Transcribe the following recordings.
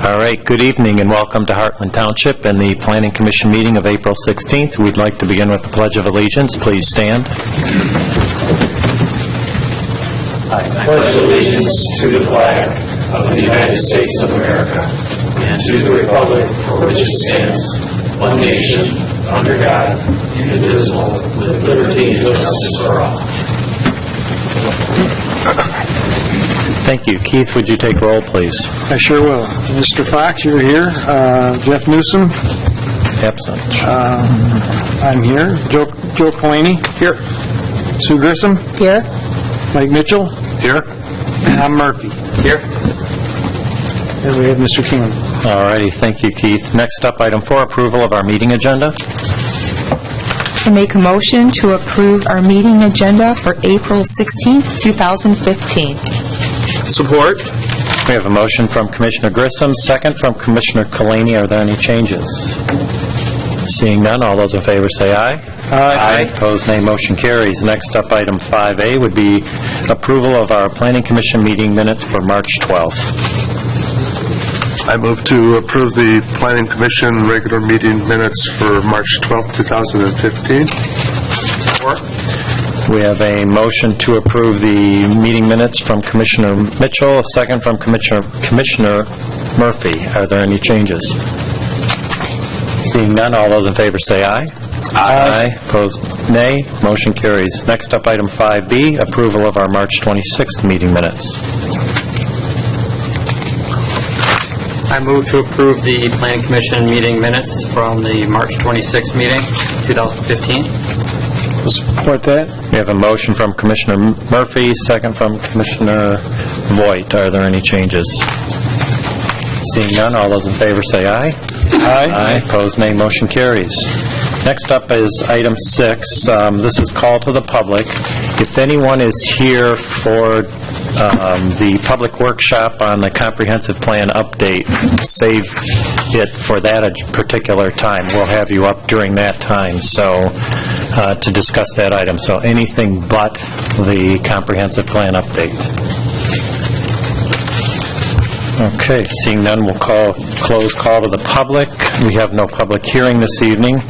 All right, good evening and welcome to Hartland Township and the Planning Commission meeting of April 16th. We'd like to begin with the Pledge of Allegiance. Please stand. I pledge allegiance to the flag of the United States of America and to the republic for which it stands, one nation, under God, indivisible, with liberty and justice for all. Thank you. Keith, would you take roll, please? I sure will. Mr. Fox, you're here. Jeff Newsom? Absent. I'm here. Joe Kalani? Here. Sue Grissom? Here. Mike Mitchell? Here. And I'm Murphy. Here. And we have Mr. King. All righty. Thank you, Keith. Next up, item 4, approval of our meeting agenda. I make a motion to approve our meeting agenda for April 16th, 2015. Support. We have a motion from Commissioner Grissom, second from Commissioner Kalani. Are there any changes? Seeing none, all those in favor say aye. Aye. Opposed, nay. Motion carries. Next up, item 5A would be approval of our Planning Commission meeting minutes for March 12th. I move to approve the Planning Commission regular meeting minutes for March 12th, 2015. We have a motion to approve the meeting minutes from Commissioner Mitchell, a second from Commissioner Murphy. Are there any changes? Seeing none, all those in favor say aye. Aye. Opposed, nay. Motion carries. Next up, item 5B, approval of our March 26th meeting minutes. I move to approve the Planning Commission meeting minutes from the March 26th meeting, 2015. Support that. We have a motion from Commissioner Murphy, second from Commissioner Voigt. Are there any changes? Seeing none, all those in favor say aye. Aye. Opposed, nay. Motion carries. Next up is item 6. This is call to the public. If anyone is here for the public workshop on the comprehensive plan update, save it for that particular time. We'll have you up during that time to discuss that item. So anything but the comprehensive plan update. Okay, seeing none, we'll close call to the public. We have no public hearing this evening.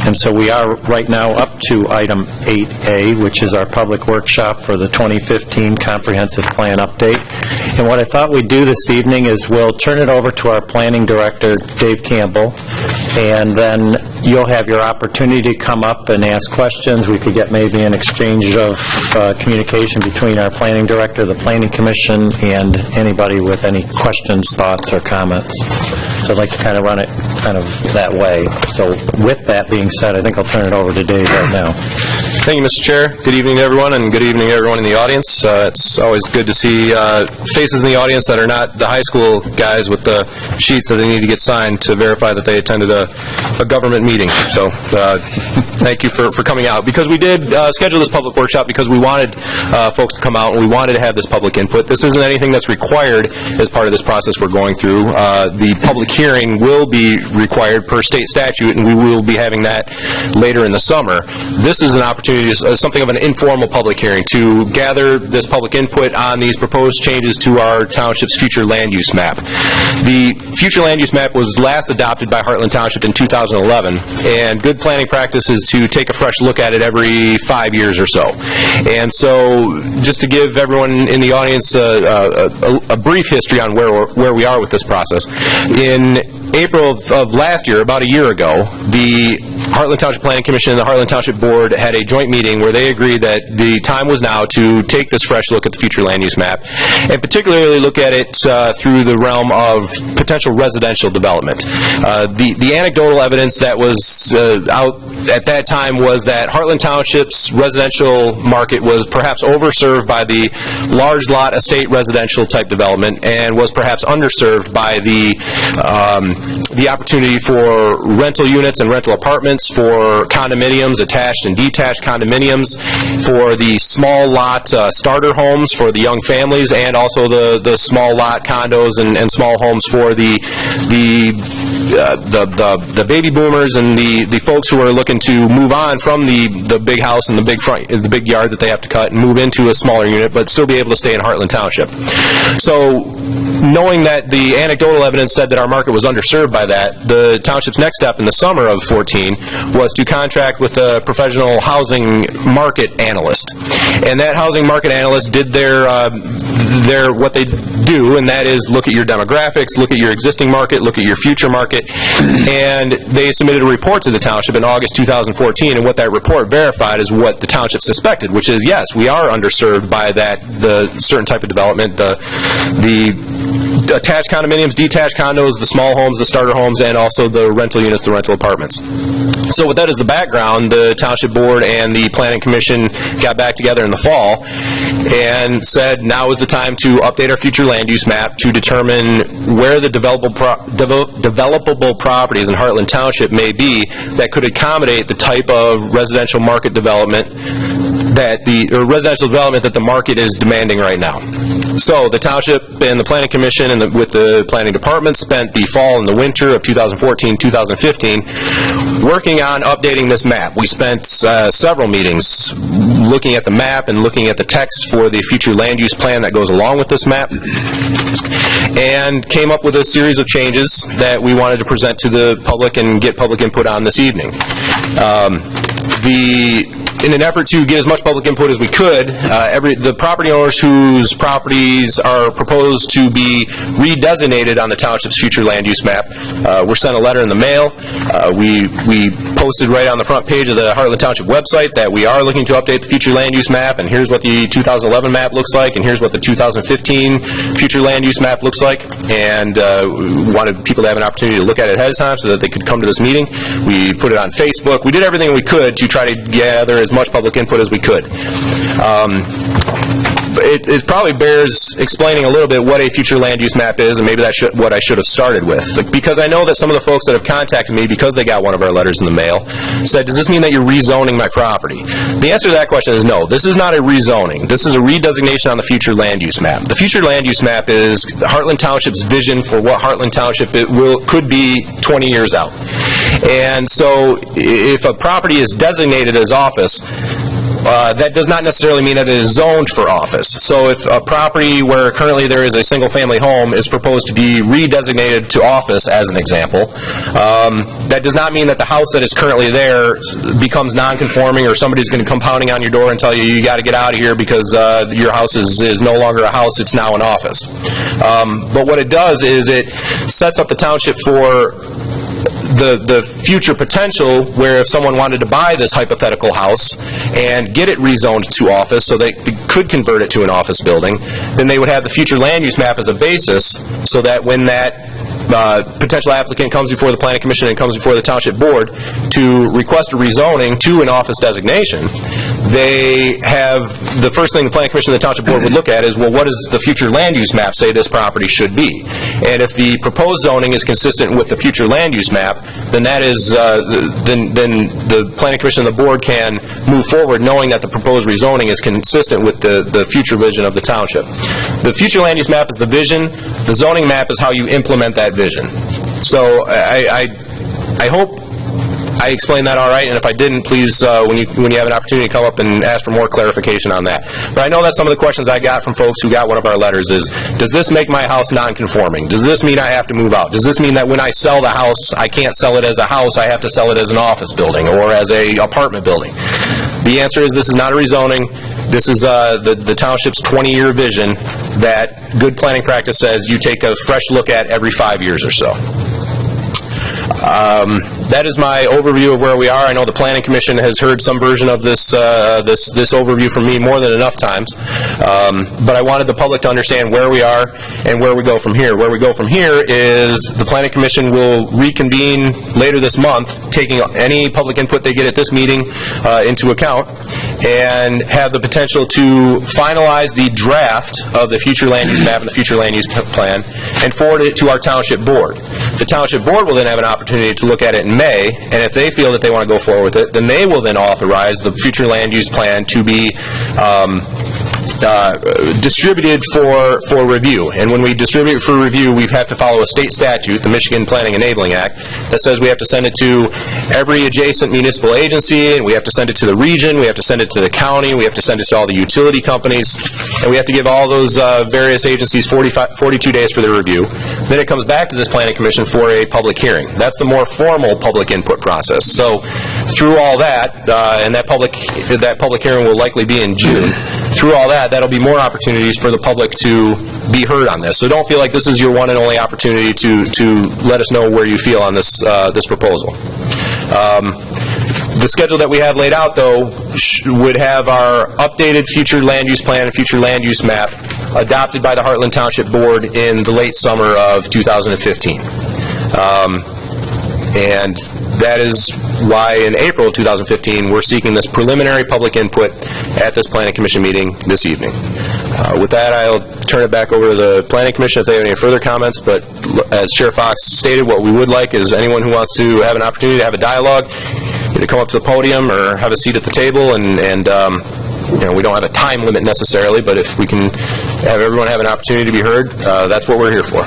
And so we are right now up to item 8A, which is our public workshop for the 2015 Comprehensive Plan Update. And what I thought we'd do this evening is we'll turn it over to our Planning Director, Dave Campbell, and then you'll have your opportunity to come up and ask questions. We could get maybe an exchange of communication between our Planning Director, the Planning Commission, and anybody with any questions, thoughts, or comments. So I'd like to kind of run it kind of that way. So with that being said, I think I'll turn it over to Dave right now. Thank you, Mr. Chair. Good evening to everyone, and good evening to everyone in the audience. It's always good to see faces in the audience that are not the high school guys with the sheets that they need to get signed to verify that they attended a government meeting. So thank you for coming out. Because we did schedule this public workshop because we wanted folks to come out and we wanted to have this public input. This isn't anything that's required as part of this process we're going through. The public hearing will be required per state statute, and we will be having that later in the summer. This is an opportunity, something of an informal public hearing, to gather this public input on these proposed changes to our township's future land use map. The future land use map was last adopted by Hartland Township in 2011, and good planning practice is to take a fresh look at it every 5 years or so. And so, just to give everyone in the audience a brief history on where we are with this process. In April of last year, about a year ago, the Hartland Township Planning Commission and the Hartland Township Board had a joint meeting where they agreed that the time was now to take this fresh look at the future land use map, and particularly look at it through the realm of potential residential development. The anecdotal evidence that was out at that time was that Hartland Township's residential market was perhaps overserved by the large lot estate residential type development, and was perhaps underserved by the opportunity for rental units and rental apartments, for condominiums, attached and detached condominiums, for the small lot starter homes for the young families, and also the small lot condos and small homes for the the baby boomers and the folks who are looking to move on from the big house and the big yard that they have to cut and move into a smaller unit, but still be able to stay in Hartland Township. So, knowing that the anecdotal evidence said that our market was underserved by that, the township's next step in the summer of 14 was to contract with a professional housing market analyst. And that housing market analyst did their what they do, and that is look at your demographics, look at your existing market, look at your future market, and they submitted a report to the township in August 2014, and what that report verified is what the township suspected, which is, yes, we are underserved by the certain type of development, the attached condominiums, detached condos, the small homes, the starter homes, and also the rental units, the rental apartments. So with that as the background, the Township Board and the Planning Commission got back together in the fall and said now is the time to update our future land use map to determine where the developable properties in Hartland Township may be that could accommodate the type of residential market development that the market is demanding right now. So the Township and the Planning Commission and with the Planning Department spent the fall and the winter of 2014-2015 working on updating this map. We spent several meetings looking at the map and looking at the text for the future land use plan that goes along with this map, and came up with a series of changes that we wanted to present to the public and get public input on this evening. In an effort to get as much public input as we could, the property owners whose properties are proposed to be redesignated on the township's future land use map were sent a letter in the mail. We posted right on the front page of the Hartland Township website that we are looking to update the future land use map, and here's what the 2011 map looks like, and here's what the 2015 future land use map looks like, and we wanted people to have an opportunity to look at it ahead of time so that they could come to this meeting. We put it on Facebook. We did everything we could to try to gather as much public input as we could. It probably bears explaining a little bit what a future land use map is, and maybe that's what I should have started with. Because I know that some of the folks that have contacted me because they got one of our letters in the mail said, does this mean that you're rezoning my property? The answer to that question is no. This is not a rezoning. This is a redesignation on the future land use map. The future land use map is Hartland Township's vision for what Hartland Township could be 20 years out. And so if a property is designated as office, that does not necessarily mean that it is zoned for office. So if a property where currently there is a single-family home is proposed to be redesignated to office, as an example, that does not mean that the house that is currently there becomes non-conforming, or somebody's going to come pounding on your door and tell you, you got to get out of here because your house is no longer a house, it's now an office. But what it does is it sets up the township for the future potential where if someone wanted to buy this hypothetical house and get it rezoned to office so they could convert it to an office building, then they would have the future land use map as a basis so that when that potential applicant comes before the Planning Commission and comes before the Township Board to request a rezoning to an office designation, they have the first thing the Planning Commission and the Township Board would look at is, well, what does the future land use map say this property should be? And if the proposed zoning is consistent with the future land use map, then that is then the Planning Commission and the Board can move forward knowing that the proposed rezoning is consistent with the future vision of the township. The future land use map is the vision. The zoning map is how you implement that vision. So I hope I explained that all right, and if I didn't, please, when you have an opportunity to come up and ask for more clarification on that. But I know that some of the questions I got from folks who got one of our letters is, does this make my house non-conforming? Does this mean I have to move out? Does this mean that when I sell the house, I can't sell it as a house, I have to sell it as an office building or as a apartment building? The answer is this is not a rezoning. This is the township's 20-year vision that good planning practice says you take a fresh look at every 5 years or so. That is my overview of where we are. I know the Planning Commission has heard some version of this this overview from me more than enough times, but I wanted the public to understand where we are and where we go from here. Where we go from here is the Planning Commission will reconvene later this month, taking any public input they get at this meeting into account, and have the potential to finalize the draft of the future land use map and the future land use plan and forward it to our Township Board. The Township Board will then have an opportunity to look at it in May, and if they feel that they want to go forward with it, then they will then authorize the future land use plan to be distributed for review. And when we distribute it for review, we have to follow a state statute, the Michigan Planning Enabling Act, that says we have to send it to every adjacent municipal agency, and we have to send it to the region, we have to send it to the county, we have to send it to all the utility companies, and we have to give all those various agencies 42 days for their review. Then it comes back to this Planning Commission for a public hearing. That's the more formal public input process. So through all that, and that public hearing will likely be in June, through all that, that'll be more opportunities for the public to be heard on this. So don't feel like this is your one and only opportunity to let us know where you feel on this this proposal. The schedule that we have laid out, though, would have our updated future land use plan and future land use map adopted by the Hartland Township Board in the late summer of 2015. And that is why in April of 2015 we're seeking this preliminary public input at this Planning Commission meeting this evening. With that, I'll turn it back over to the Planning Commission if they have any further comments, but as Chair Fox stated, what we would like is anyone who wants to have an opportunity to have a dialogue, either come up to the podium or have a seat at the table, and you know, we don't have a time limit necessarily, but if we can have everyone have an opportunity to be heard, that's what we're here for.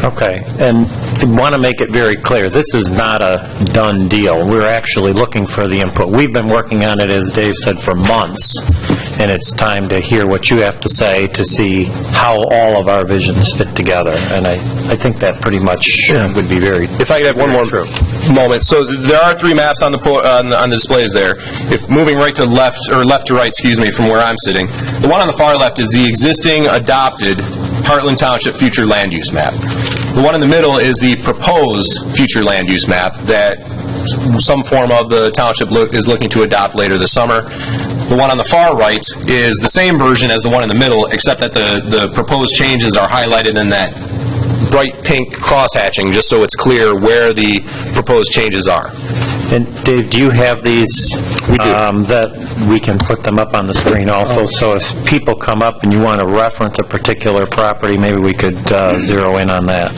Okay, and I want to make it very clear, this is not a done deal. We're actually looking for the input. We've been working on it, as Dave said, for months, and it's time to hear what you have to say to see how all of our visions fit together, and I think that pretty much would be very If I could have one more moment. So there are three maps on the on the displays there. If moving right to left, or left to right, excuse me, from where I'm sitting, the one on the far left is the existing adopted Hartland Township future land use map. The one in the middle is the proposed future land use map that some form of the township is looking to adopt later this summer. The one on the far right is the same version as the one in the middle, except that the proposed changes are highlighted in that bright pink cross-hatching, just so it's clear where the proposed changes are. And Dave, do you have these? We do. That we can put them up on the screen also, so if people come up and you want to reference a particular property, maybe we could zero in on that.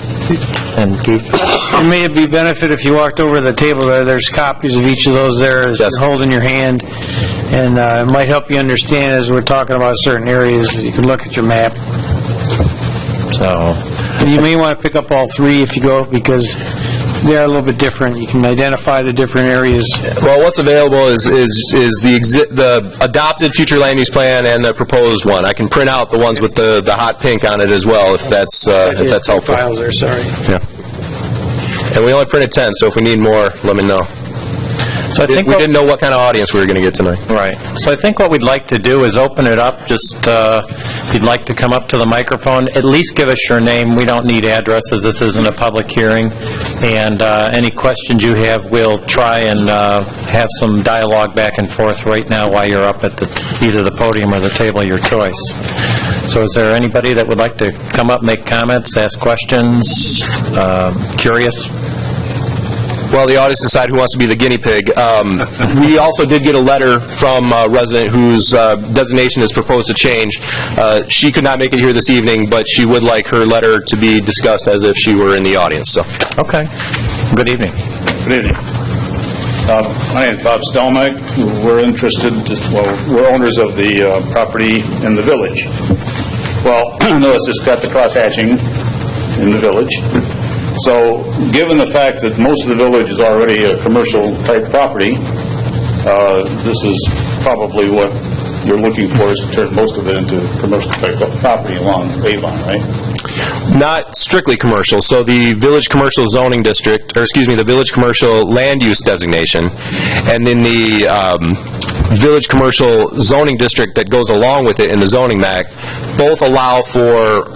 And Keith? It may be benefit if you walked over to the table there, there's copies of each of those there as Yes. you hold in your hand, and it might help you understand as we're talking about certain areas, you can look at your map. So, And you may want to pick up all three if you go, because they are a little bit different. You can identify the different areas. Well, what's available is the adopted future land use plan and the proposed one. I can print out the ones with the hot pink on it as well, if that's helpful. Files there, sorry. Yeah. And we only printed 10, so if we need more, let me know. so I think We didn't know what kind of audience we were going to get tonight. Right. So I think what we'd like to do is open it up, just if you'd like to come up to the microphone, at least give us your name. We don't need addresses. This isn't a public hearing. And any questions you have, we'll try and have some dialogue back and forth right now while you're up at either the podium or the table of your choice. So is there anybody that would like to come up, make comments, ask questions, curious? Well, the audience decide who wants to be the guinea pig. We also did get a letter from a resident whose designation is proposed to change. She could not make it here this evening, but she would like her letter to be discussed as if she were in the audience. So, Okay. Good evening. Good evening. My name is Bob Stelmach. We're interested, we're owners of the property in the village. Well, notice it's got the cross-hatching in the village. So, given the fact that most of the village is already a commercial-type property, this is probably what you're looking for, is to turn most of it into commercial-type property along Avon, right? not strictly commercial. So the Village Commercial Zoning District, or excuse me, the Village Commercial Land Use Designation, and then the Village Commercial Zoning District that goes along with it in the zoning map, both allow for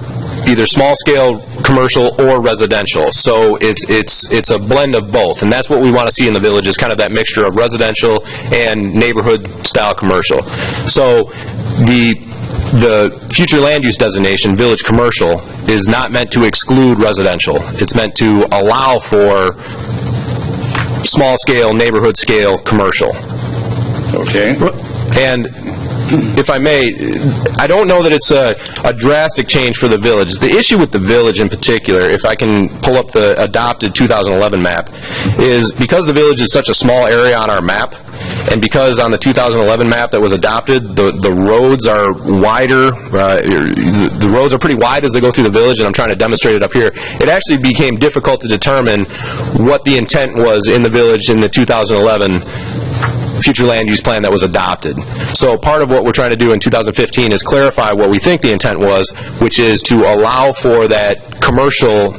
either small-scale commercial or residential. So it's a blend of both, and that's what we want to see in the village, is kind of that mixture of residential and neighborhood-style commercial. So the future land use designation, Village Commercial, is not meant to exclude residential. It's meant to allow for small-scale, neighborhood-scale commercial. Okay. And if I may, I don't know that it's a drastic change for the village. The issue with the village in particular, if I can pull up the adopted 2011 map, is because the village is such a small area on our map, And because on the 2011 map that was adopted, the roads are wider, the roads are pretty wide as they go through the village, and I'm trying to demonstrate it up here, it actually became difficult to determine what the intent was in the village in the 2011 future land use plan that was adopted. So part of what we're trying to do in 2015 is clarify what we think the intent was, which is to allow for that commercial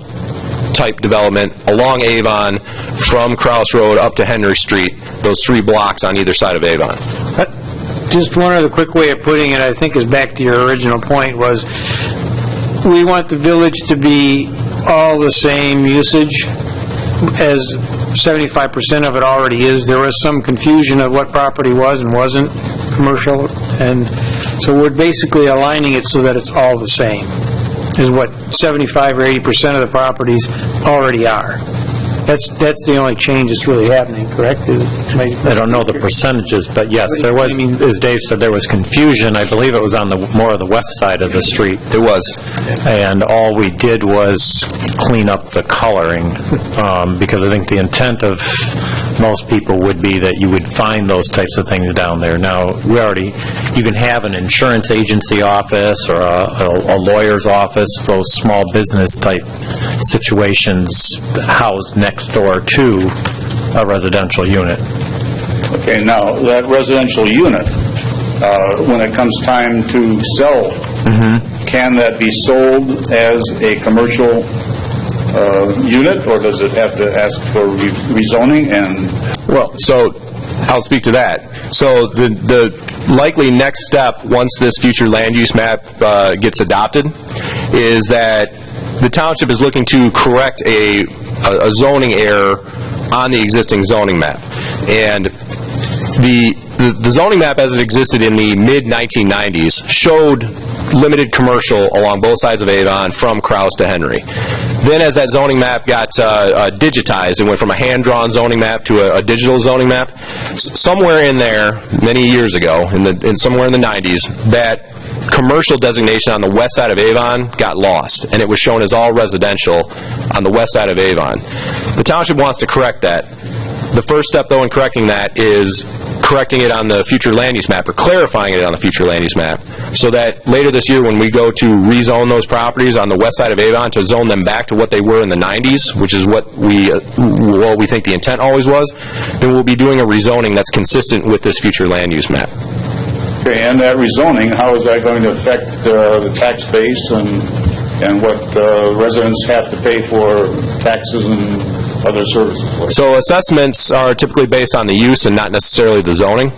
type development along Avon from Krause Road up to Henry Street, those 3 blocks on either side of Avon. Just one other quick way of putting it, I think, is back to your original point, was we want the village to be all the same usage, as 75% of it already is. There was some confusion of what property was and wasn't commercial, and so we're basically aligning it so that it's all the same, is what 75 or 80% of the properties already are. That's the only change that's really happening, correct? I don't know the percentages, but yes, there was, as Dave said, there was confusion. I believe it was on the more of the west side of the street. It was. And all we did was clean up the coloring, because I think the intent of most people would be that you would find those types of things down there. Now, you can have an insurance agency office or a lawyer's office, those small business type situations housed next door to a residential unit. Okay, now, that residential unit, when it comes time to sell, can that be sold as a commercial unit, or does it have to ask for rezoning? And Well, so I'll speak to that. So the likely next step, once this future land use map gets adopted, is that the township is looking to correct a zoning error on the existing zoning map. And the zoning map as it existed in the mid-1990s showed limited commercial along both sides of Avon from Krause to Henry. Then as that zoning map got digitized and went from a hand-drawn zoning map to a digital zoning map, somewhere in there, many years ago, somewhere in the 90s, that commercial designation on the west side of Avon got lost, and it was shown as all residential on the west side of Avon. The township wants to correct that. The first step, though, in correcting that is correcting it on the future land use map, or clarifying it on the future land use map, so that later this year when we go to rezone those properties on the west side of Avon, to zone them back to what they were in the 90s, which is what we think the intent always was, then we'll be doing a rezoning that's consistent with this future land use map. okay, and that rezoning, how is that going to affect the tax base and what residents have to pay for taxes and other services? So assessments are typically based on the use and not necessarily the zoning.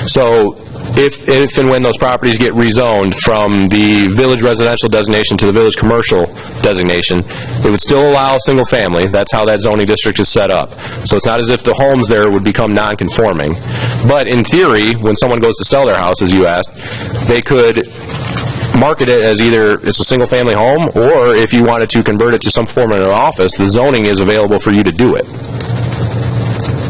So if and when those properties get rezoned from the village residential designation to the village commercial designation, it would still allow single family. That's how that zoning district is set up. So it's not as if the homes there would become non-conforming. But in theory, when someone goes to sell their house, as you asked, they could market it as either it's a single-family home, or if you wanted to convert it to some form of an office, the zoning is available for you to do it.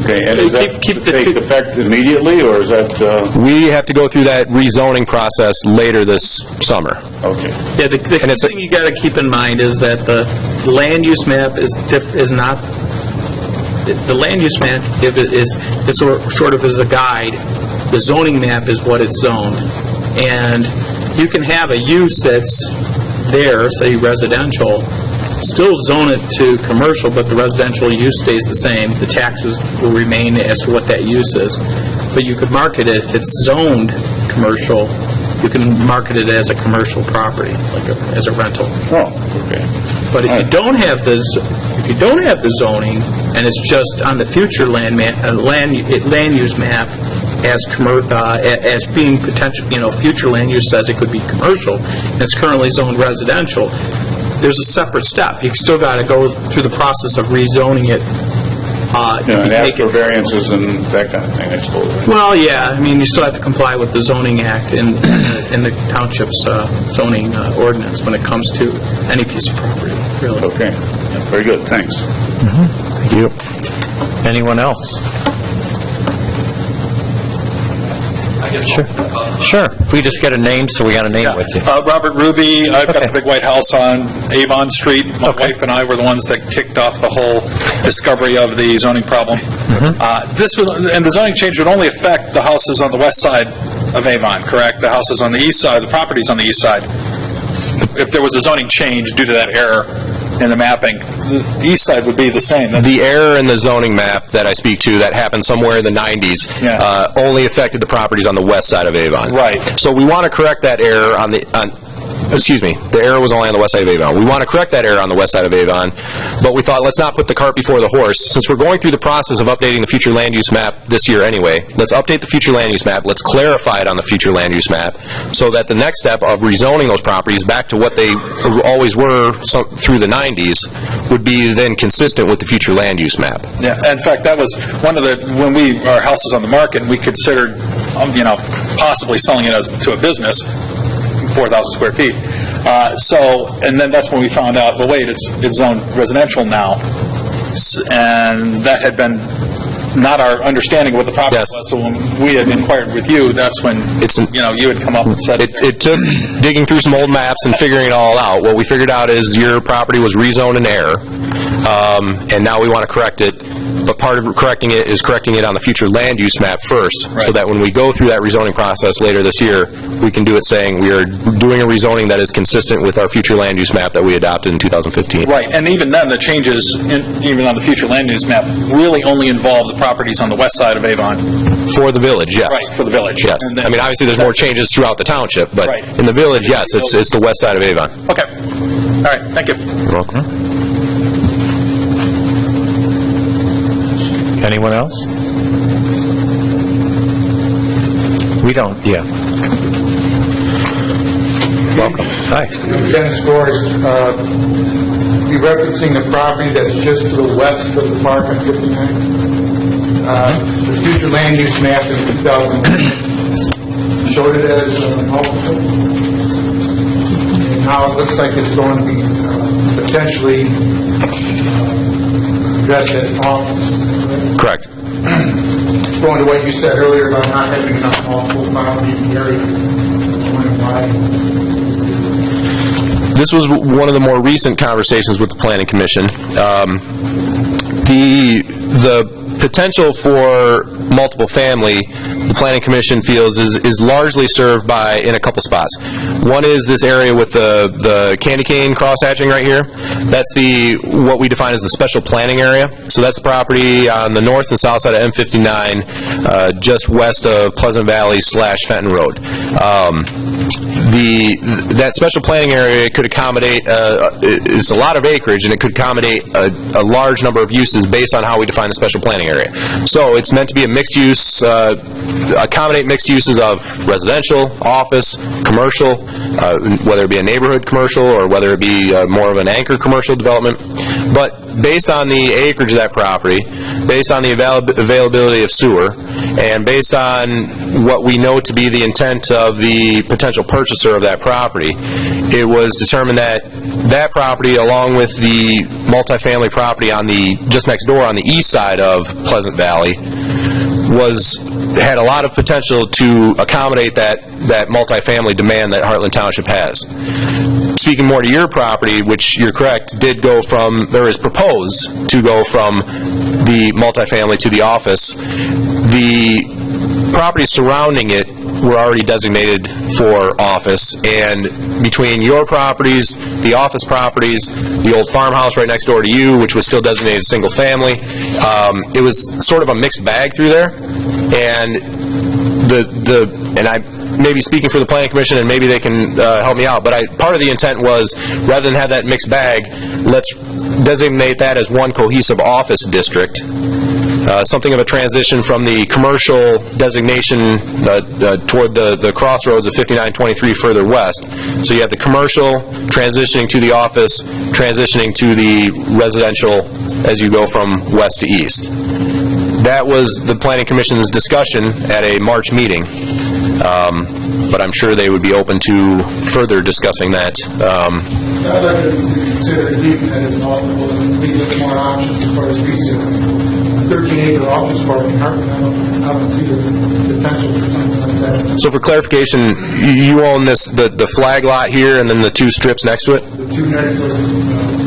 Okay, and does that take effect immediately, or is that... We have to go through that rezoning process later this summer. Okay. Yeah, the thing you got to keep in mind is that the land use map is not... The land use map is sort of as a guide. The zoning map is what it's zoned. And you can have a use that's there, say residential, still zone it to commercial, but the residential use stays the same. The taxes will remain as to what that use is. But you could market it, if it's zoned commercial, you can market it as a commercial property, like as a rental. Oh, okay. But if you don't have the zoning, and it's just on the future land use map as being potential, future land use says it could be commercial, and it's currently zoned residential, there's a separate step. You still got to go through the process of rezoning it. And ask for variances and that kind of thing, I suppose. Well, yeah, I mean, you still have to comply with the zoning act and the township's zoning ordinance when it comes to any piece of property, really. Okay, very good, thanks. Thank you. Anyone else? Sure. If we just get a name, so we got a name with you. Robert Ruby, I've got Okay. the big white house on Avon Street. My wife and I were the ones that kicked off the whole discovery of the zoning problem. And the zoning change would only affect the houses on the west side of Avon, correct? The houses on the east side, the properties on the east side. If there was a zoning change due to that error in the mapping, the east side would be the same. The error in the zoning map that I speak to that happened somewhere in the 90s only affected the properties on the west side of Avon. Right. So we want to correct that error the error was only on the west side of Avon. We want to correct that error on the west side of Avon, but we thought, let's not put the cart before the horse. Since we're going through the process of updating the future land use map this year anyway, let's update the future land use map, let's clarify it on the future land use map, so that the next step of rezoning those properties back to what they always were through the 90s would be then consistent with the future land use map. Yeah, in fact, that was one of when our house was on the market, we considered, possibly selling it to a business, 4,000 square feet. And then that's when we found out, well, wait, it's zoned residential now. And that had been not our understanding of what the property was. So when we had inquired with you, that's when, you had come up and said... It took digging through some old maps and figuring it all out. What we figured out is your property was rezoned in error, and now we want to correct it. But part of correcting it is correcting it on the future land use map first, so that when we go through that rezoning process later this year, we can do it saying we are doing a rezoning that is consistent with our future land use map that we adopted in 2015. Right, and even then, the changes, even on the future land use map, really only involve the properties on the west side of Avon. For the village, yes. Right, for the village. Yes. And then, I mean, obviously, there's more changes throughout the township, but Right. in the village, yes, it's the west side of Avon. Okay. All right, thank you. You're welcome. Anyone else? We don't, Welcome. Hi. Dennis Gorst, be referencing the property that's just to the west of the park on 59. The future land use map in 2000 showed it as multiple. And now it looks like it's going to be potentially addressed as office. Correct. Going to what you said earlier about not having enough multiple family in the area. Why? This was one of the more recent conversations with the Planning Commission. The potential for multiple family, the Planning Commission feels is largely served by in a couple spots. One is this area with the candy cane crosshatching right here. That's what we define as the special planning area. So that's the property on the north and south side of M59, just west of Pleasant Valley / Fenton Road. That special planning area could accommodate, it's a lot of acreage, and it could accommodate a large number of uses based on how we define the special planning area. So it's meant to be a mixed use, accommodate mixed uses of residential, office, commercial, whether it be a neighborhood commercial or whether it be more of an anchor commercial development. But based on the acreage of that property, based on the availability of sewer, and based on what we know to be the intent of the potential purchaser of that property, it was determined that that property, along with the multifamily property on just next door on the east side of Pleasant Valley, had a lot of potential to accommodate that multifamily demand that Hartland Township has. Speaking more to your property, which you're correct, did go from, or is proposed to go from the multifamily to the office, the properties surrounding it were already designated for office, and between your properties, the office properties, the old farmhouse right next door to you, which was still designated single family, it was sort of a mixed bag through there, and and I may be speaking for the Planning Commission, and maybe they can help me out, but part of the intent was, rather than have that mixed bag, let's designate that as one cohesive office district. Something of a transition from the commercial designation toward the crossroads of 5923 further west. So you have the commercial transitioning to the office, transitioning to the residential as you go from west to east. That was the Planning Commission's discussion at a March meeting. but I'm sure they would be open to further discussing that. I'd like to consider keeping it as multiple and leave it more options as far as resale. 13-acre office park in Hartland, I don't see the potential for something like that. So for clarification, you own the flag lot here and then the 2 strips next to it? The 2 next to it,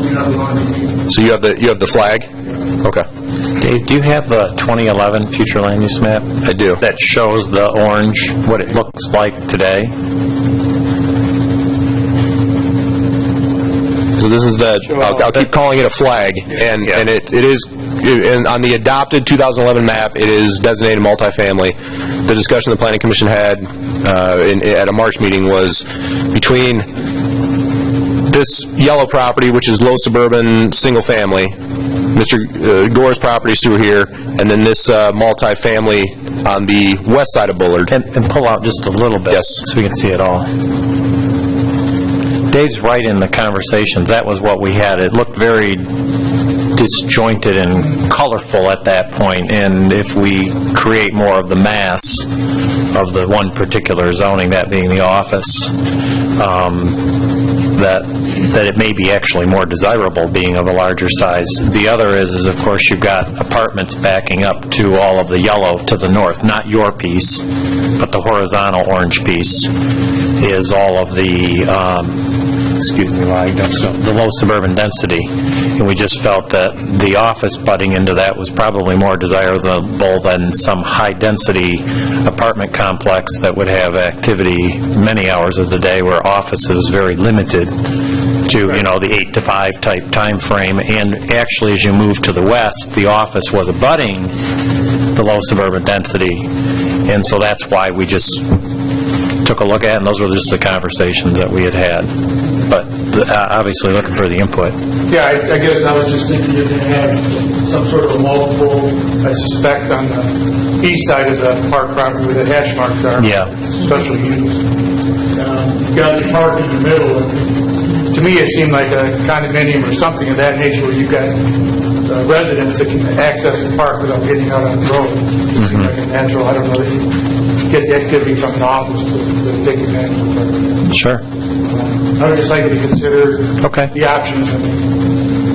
we have one. So you have the flag? Okay. Dave, do you have the 2011 future land use map? I do. That shows the orange, what it looks like today? So this is I'll keep calling it a flag, and it is, and on the adopted 2011 map, it is designated multifamily. The discussion the Planning Commission had at a March meeting was between this yellow property, which is low suburban, single family, Mr. Gore's property is through here, and then this multifamily on the west side of Bullard. And pull out just a little bit, so we can see it all. Dave's right in the conversations. That was what we had. It looked very disjointed and colorful at that point, and if we create more of the mass of the one particular zoning, that being the office, that it may be actually more desirable being of a larger size. The other is of course you've got apartments backing up to all of the yellow to the north, not your piece, but the horizontal orange piece is all of the the low suburban density, and we just felt that the office butting into that was probably more desirable than some high-density apartment complex that would have activity many hours of the day, where office is very limited to, the 8 to 5 type time frame. And actually, as you move to the west, the office was abutting the low suburban density, and so that's why we just took a look at it, and those were just the conversations that we had. But obviously looking for the input. Yeah, I guess I was just thinking you're going to have some sort of multiple, I suspect, on the east side of the park property where the hash marks are. Yeah. Special use. You got the park in the middle. And to me, it seemed like a condominium or something of that nature where you've got residents that can access the park without getting out on the road. It seems like a natural, I don't know, that you get the activity from the office to take advantage of it. Sure. I would just like you to consider Okay. the options. I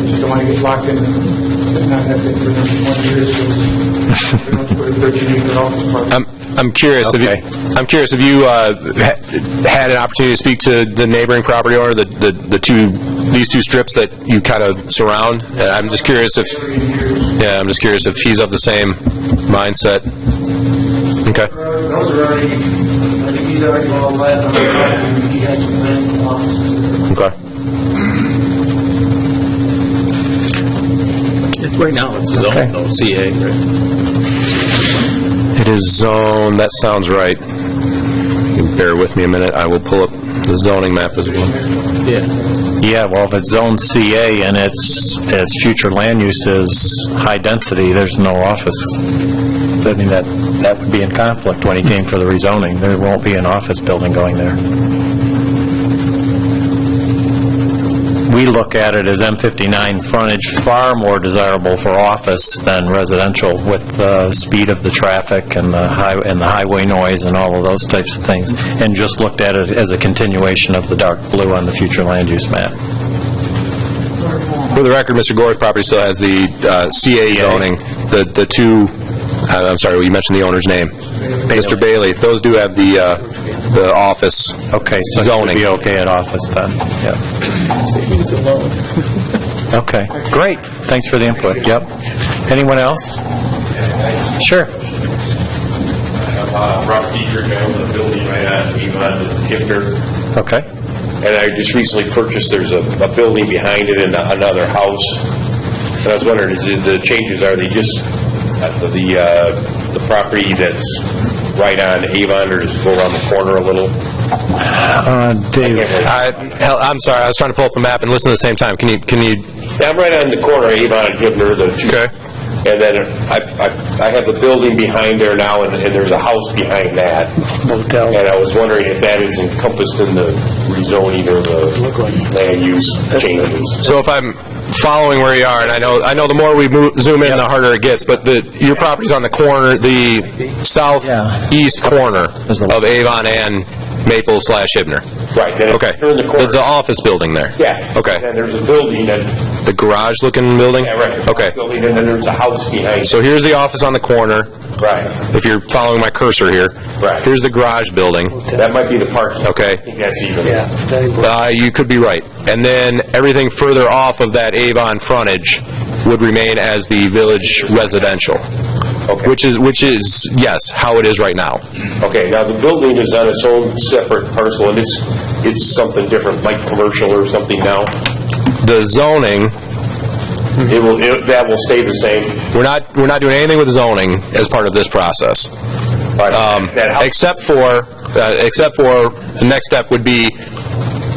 just don't want to get locked in and sitting on that thing for 1 year. So we don't put a 13-acre office park. I'm curious. Okay. If you had an opportunity to speak to the neighboring property owner, these 2 strips that you kind of surround. I'm just curious if he's of the same mindset. Okay. Those are already, I think he's already all last on the property. He has some land in the office. Okay. Right now, it's zoned, though, CA, right? It is zoned. That sounds right. You can bear with me a minute. I will pull up the zoning map as well. Yeah, well, if it's zone CA and its future land use is high density, there's no office. I mean, that would be in conflict when he came for the rezoning. There won't be an office building going there. We look at it as M59 frontage far more desirable for office than residential, with the speed of the traffic and the highway noise and all of those types of things, and just looked at it as a continuation of the dark blue on the future land use map. For the record, Mr. Gore's property still has the CA zoning. The 2, I'm sorry, you mentioned the owner's name. Mr. Bailey. Those do have the office Okay, so zoning. it would be okay at office then. Yeah. Savings alone. Okay, great. Thanks for the input. Yep. Anyone else? Sure. Robert Dietrich, I own the building right on Hifner. Okay. And I just recently purchased, there's a building behind it and another house. And I was wondering, the changes, are they just the property that's right on Avon, or does it go around the corner a little? Dave. I'm sorry, I was trying to pull up the map and listen at the same time. Can you? Yeah, I'm right on the corner of Avon and Hibner, the 2. Okay. And then I have a building behind there now, and there's a house behind that. Motel. And I was wondering if that is encompassed in the rezoning or the land use changes. So if I'm following where you are, and I know the more we zoom in, the harder it gets, but your property's on the corner, the southeast corner of Avon and Maple/Hibner. Right. Then Okay. turn the corner. The office building there. Yeah. Okay. And there's a building that, The garage-looking building? yeah, right. Okay. Building, and then there's a house behind it. So here's the office on the corner, Right. if you're following my cursor here. Right. Here's the garage building. That might be the parking. Okay. I think that's even. You could be right. And then everything further off of that Avon frontage would remain as the village residential. Okay. Which is, yes, how it is right now. Okay, now the building is on its own separate parcel, and it's something different, like commercial or something now? The zoning, That will stay the same? we're not doing anything with zoning as part of this process. That house- Except for the next step would be,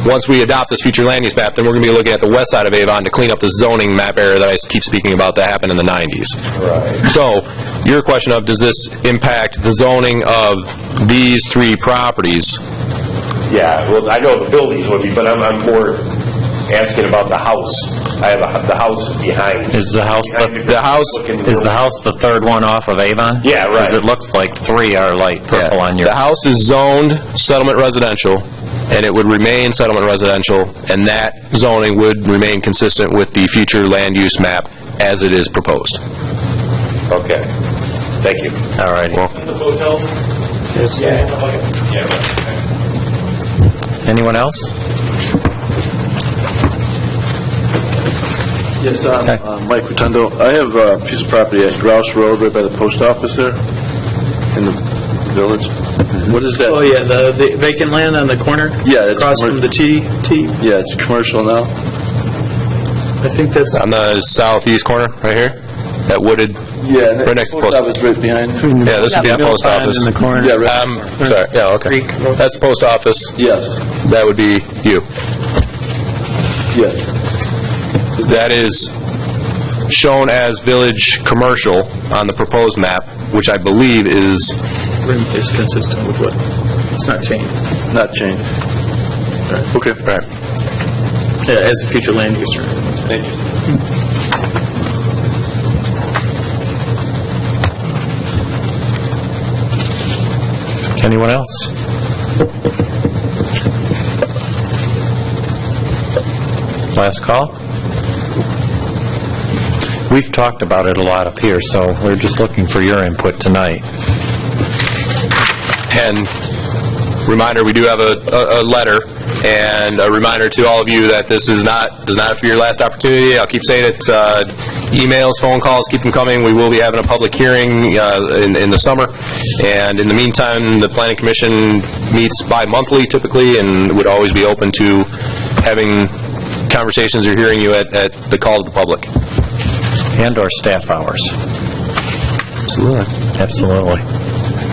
once we adopt this future land use map, then we're going to be looking at the west side of Avon to clean up the zoning map area that I keep speaking about that happened in the 90s. Right. So, your question of, does this impact the zoning of these three properties? Yeah, well, I know the buildings would be, but I'm more asking about the house. I have the house behind. Is the house The house the third one off of Avon? Yeah, right. Because it looks like three are light purple on your... The house is zoned settlement residential, and it would remain settlement residential, and that zoning would remain consistent with the future land use map as it is proposed. Okay, thank you. All righty. The hotels? Anyone else? Yes, Mike Rotundo. I have a piece of property at Grouse Road right by the post office there in the village. What is that? Oh, yeah, the vacant land on the corner? Yeah, it's across from the T? Yeah, it's commercial now. I think that's... On the southeast corner, right here, that wooded, Yeah, right next to the post office right behind. yeah, this would be the post office. In the corner. Yeah, right. Sorry, yeah, okay. That's the post office. Yes, That would be you. yes. That is shown as village commercial on the proposed map, which I believe is, is consistent with what, it's not changed. Not changed. okay, right. Yeah, as a future land user. Thank you. Anyone else? Last call? We've talked about it a lot up here, so we're just looking for your input tonight. And reminder, we do have a letter, and a reminder to all of you that this does not have to be your last opportunity. I'll keep saying it, emails, phone calls, keep them coming. We will be having a public hearing in the summer, and in the meantime, the Planning Commission meets bi-monthly typically, and would always be open to having conversations or hearing you at the call of the public. And/or staff hours. Absolutely. Absolutely.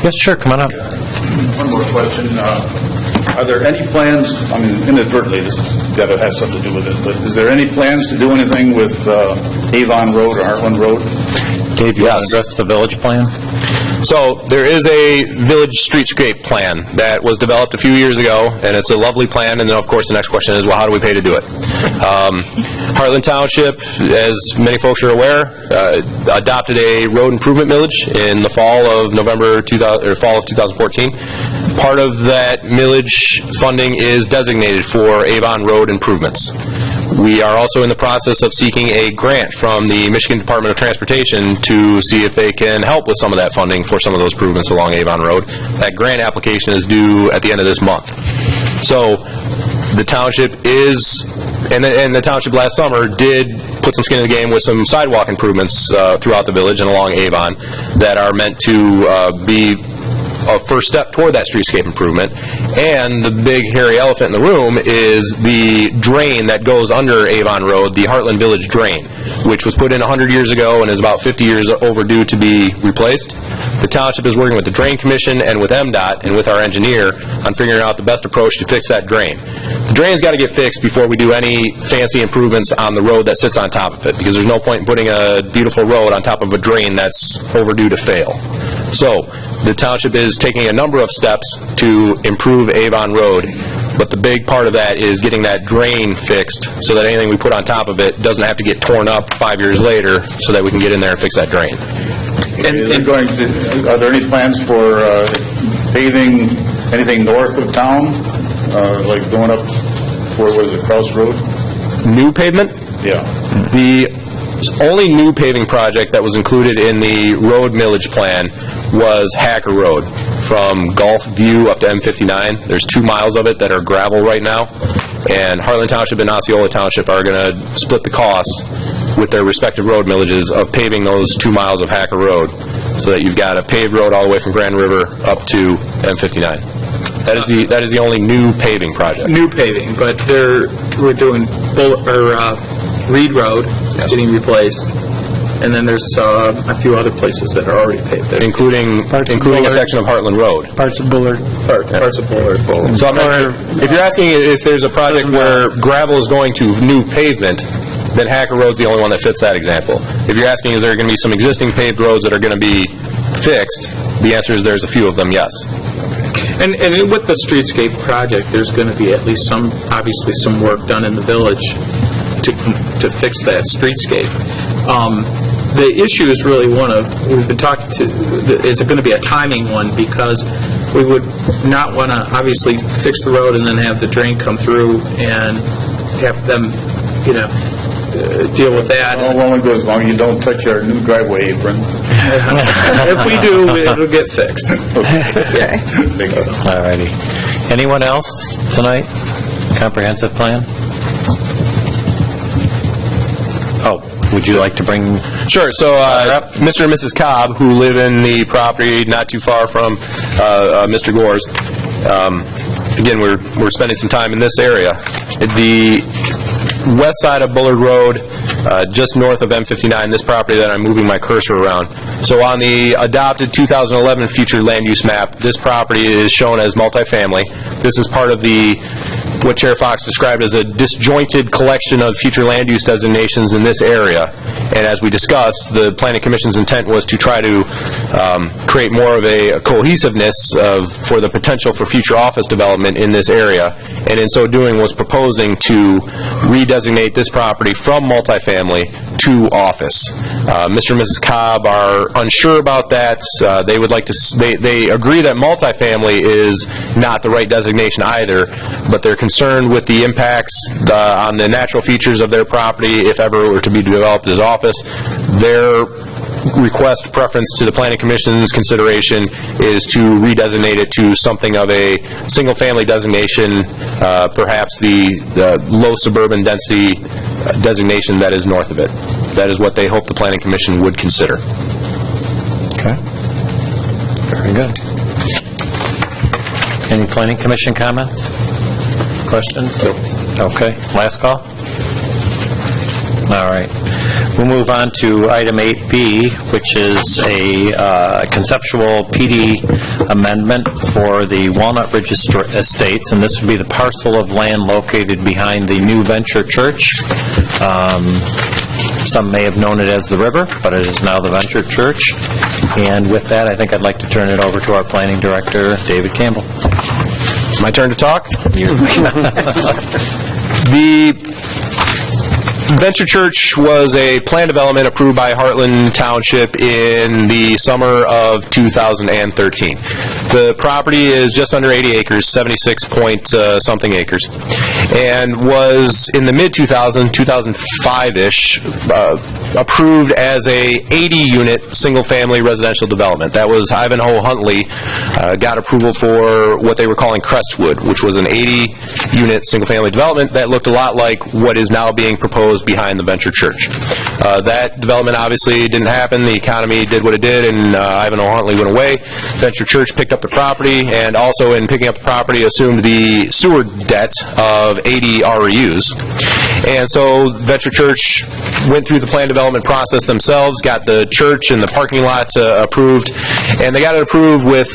Yes, sure, come on up. One more question. Are there any plans, I mean, inadvertently, this has got to have something to do with it, but is there any plans to do anything with Avon Road or Hartland Road? Dave, you want to address the village plan? So there is a village streetscape plan that was developed a few years ago, and it's a lovely plan. And then, of course, the next question is, well, how do we pay to do it? Hartland Township, as many folks are aware, adopted a road improvement millage in the fall of 2014. Part of that millage funding is designated for Avon Road improvements. We are also in the process of seeking a grant from the Michigan Department of Transportation to see if they can help with some of that funding for some of those improvements along Avon Road. That grant application is due at the end of this month. So the township is, and the township last summer did put some skin in the game with some sidewalk improvements throughout the village and along Avon that are meant to be a first step toward that streetscape improvement. And the big hairy elephant in the room is the drain that goes under Avon Road, the Hartland Village drain, which was put in 100 years ago and is about 50 years overdue to be replaced. The township is working with the Drain Commission and with MDOT and with our engineer on figuring out the best approach to fix that drain. The drain's got to get fixed before we do any fancy improvements on the road that sits on top of it, because there's no point in putting a beautiful road on top of a drain that's overdue to fail. So the township is taking a number of steps to improve Avon Road. But the big part of that is getting that drain fixed so that anything we put on top of it doesn't have to get torn up 5 years later so that we can get in there and fix that drain. Are there any plans for paving anything north of town, like going up, where was it, Cross Road? New pavement? Yeah. The only new paving project that was included in the road millage plan was Hacker Road from Gulf View up to M59. There's 2 miles of it that are gravel right now, and Hartland Township and Osceola Township are going to split the cost with their respective road millages of paving those 2 miles of Hacker Road, so that you've got a paved road all the way from Grand River up to M59. That is the only new paving project. New paving, but we're doing Reed Road getting replaced, and then there's a few other places that are already paved there. Including a section of Hartland Road. Parts of Bullard. Parts of Bullard. So if you're asking if there's a project where gravel is going to new pavement, then Hacker Road's the only one that fits that example. If you're asking is there going to be some existing paved roads that are going to be fixed, the answer is there's a few of them, yes. And with the streetscape project, there's going to be at least obviously some work done in the village to fix that streetscape. The issue is really we've been talking to, is it going to be a timing one, because we would not want to obviously fix the road and then have the drain come through and have them, deal with that. Well, only goes as long as you don't touch our new driveway apron. If we do, it'll get fixed. Okay. All righty. Anyone else tonight? Comprehensive plan? Oh, would you like to bring... Sure. So Mr. and Mrs. Cobb, who live in the property not too far from Mr. Gore's, again, we're spending some time in this area. The west side of Bullard Road, just north of M59, this property that I'm moving my cursor around. So on the adopted 2011 future land use map, this property is shown as multifamily. This is part of what Chair Fox described as a disjointed collection of future land use designations in this area. And as we discussed, the Planning Commission's intent was to try to create more of a cohesiveness for the potential for future office development in this area. And in so doing was proposing to redesignate this property from multifamily to office. Mr. and Mrs. Cobb are unsure about that. They would like to, they agree that multifamily is not the right designation either, but they're concerned with the impacts on the natural features of their property if ever it were to be developed as office. Their request preference to the Planning Commission's consideration is to redesignate it to something of a single-family designation, perhaps the low suburban density designation that is north of it. That is what they hope the Planning Commission would consider. Okay. Very good. Any Planning Commission comments? Questions? Okay. Last call? All right. We'll move on to item 8B, which is a conceptual PD amendment for the Walnut Ridge Estates, and this would be the parcel of land located behind the new Venture Church. Some may have known it as the River, but it is now the Venture Church. And with that, I think I'd like to turn it over to our Planning Director, David Campbell. My turn to talk? The Venture Church was a plan development approved by Hartland Township in the summer of 2013. The property is just under 80 acres, 76-point-something acres, and was in the mid-2000s, 2005-ish, approved as a 80-unit single-family residential development. That was Ivanhoe Huntley got approval for what they were calling Crestwood, which was an 80-unit single-family development that looked a lot like what is now being proposed behind the Venture Church. That development obviously didn't happen. The economy did what it did, and Ivanhoe Huntley went away. Venture Church picked up the property, and also in picking up the property assumed the sewer debt of 80 REUs. And so Venture Church went through the plan development process themselves, got the church and the parking lot approved, and they got it approved with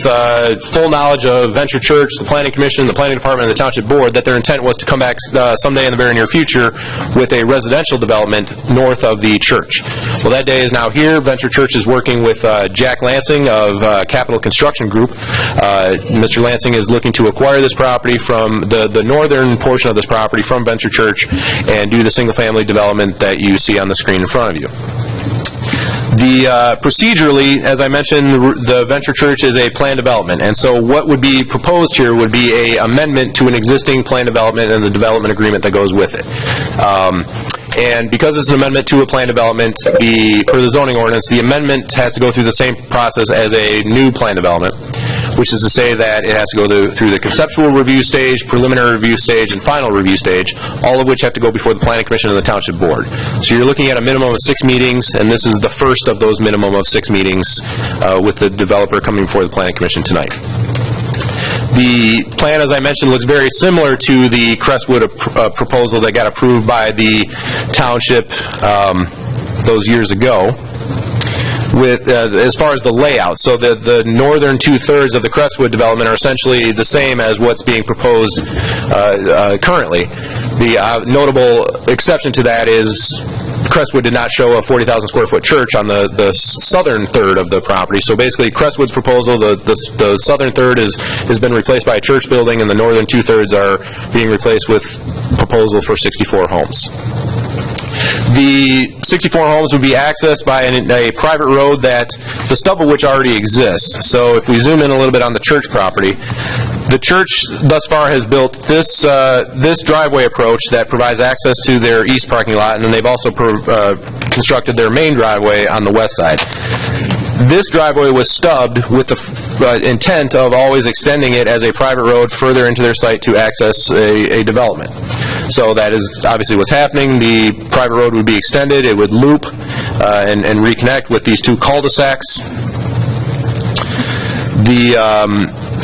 full knowledge of Venture Church, the Planning Commission, the Planning Department, and the Township Board, that their intent was to come back someday in the very near future with a residential development north of the church. Well, that day is now here. Venture Church is working with Jack Lansing of Capital Construction Group. Mr. Lansing is looking to acquire this property from the northern portion of this property from Venture Church and do the single-family development that you see on the screen in front of you. Procedurally, as I mentioned, the Venture Church is a plan development, and so what would be proposed here would be an amendment to an existing plan development and the development agreement that goes with it. And because it's an amendment to a plan development, per the zoning ordinance, the amendment has to go through the same process as a new plan development, which is to say that it has to go through the conceptual review stage, preliminary review stage, and final review stage, all of which have to go before the Planning Commission and the Township Board. So you're looking at a minimum of 6 meetings, and this is the first of those minimum of 6 meetings with the developer coming before the Planning Commission tonight. The plan, as I mentioned, looks very similar to the Crestwood proposal that got approved by the township those years ago. With as far as the layout, so the northern 2/3 of the Crestwood development are essentially the same as what's being proposed currently. The notable exception to that is Crestwood did not show a 40,000 square foot church on the southern third of the property. So basically, Crestwood's proposal, the southern third has been replaced by a church building, and the northern 2/3 are being replaced with proposal for 64 homes. The 64 homes would be accessed by a private road that the stub of which already exists. So if we zoom in a little bit on the church property, the church thus far has built this driveway approach that provides access to their east parking lot, and then they've also constructed their main driveway on the west side. This driveway was stubbed with the intent of always extending it as a private road further into their site to access a development. So that is obviously what's happening. The private road would be extended. It would loop and reconnect with these 2 cul-de-sacs.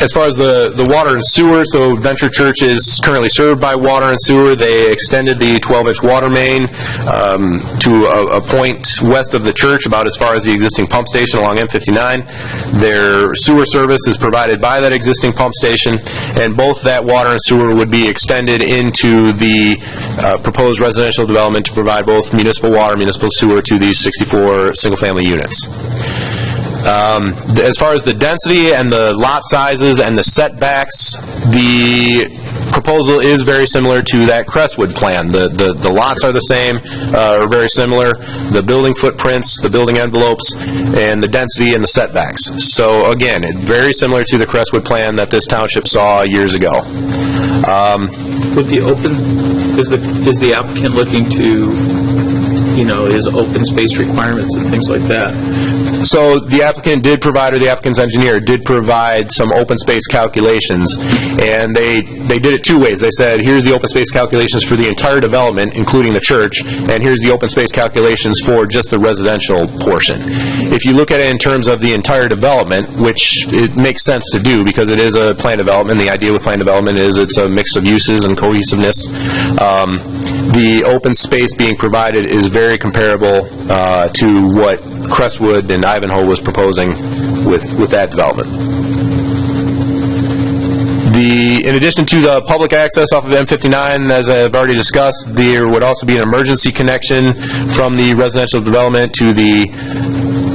As far as the water and sewer, so Venture Church is currently served by water and sewer. They extended the 12-inch water main to a point west of the church, about as far as the existing pump station along M59. Their sewer service is provided by that existing pump station, and both that water and sewer would be extended into the proposed residential development to provide both municipal water, municipal sewer to these 64 single-family units. As far as the density and the lot sizes and the setbacks, the proposal is very similar to that Crestwood plan. The lots are the same, or very similar. The building footprints, the building envelopes, and the density and the setbacks. So again, it's very similar to the Crestwood plan that this township saw years ago. With the is the applicant looking to, his open space requirements and things like that? So the applicant did provide, or the applicant's engineer did provide some open space calculations, and they did it 2 ways. They said, here's the open space calculations for the entire development, including the church, and here's the open space calculations for just the residential portion. If you look at it in terms of the entire development, which it makes sense to do because it is a plan development, the idea with plan development is it's a mix of uses and cohesiveness. The open space being provided is very comparable to what Crestwood and Ivanhoe was proposing with that development. In addition to the public access off of M59, as I've already discussed, there would also be an emergency connection from the residential development to the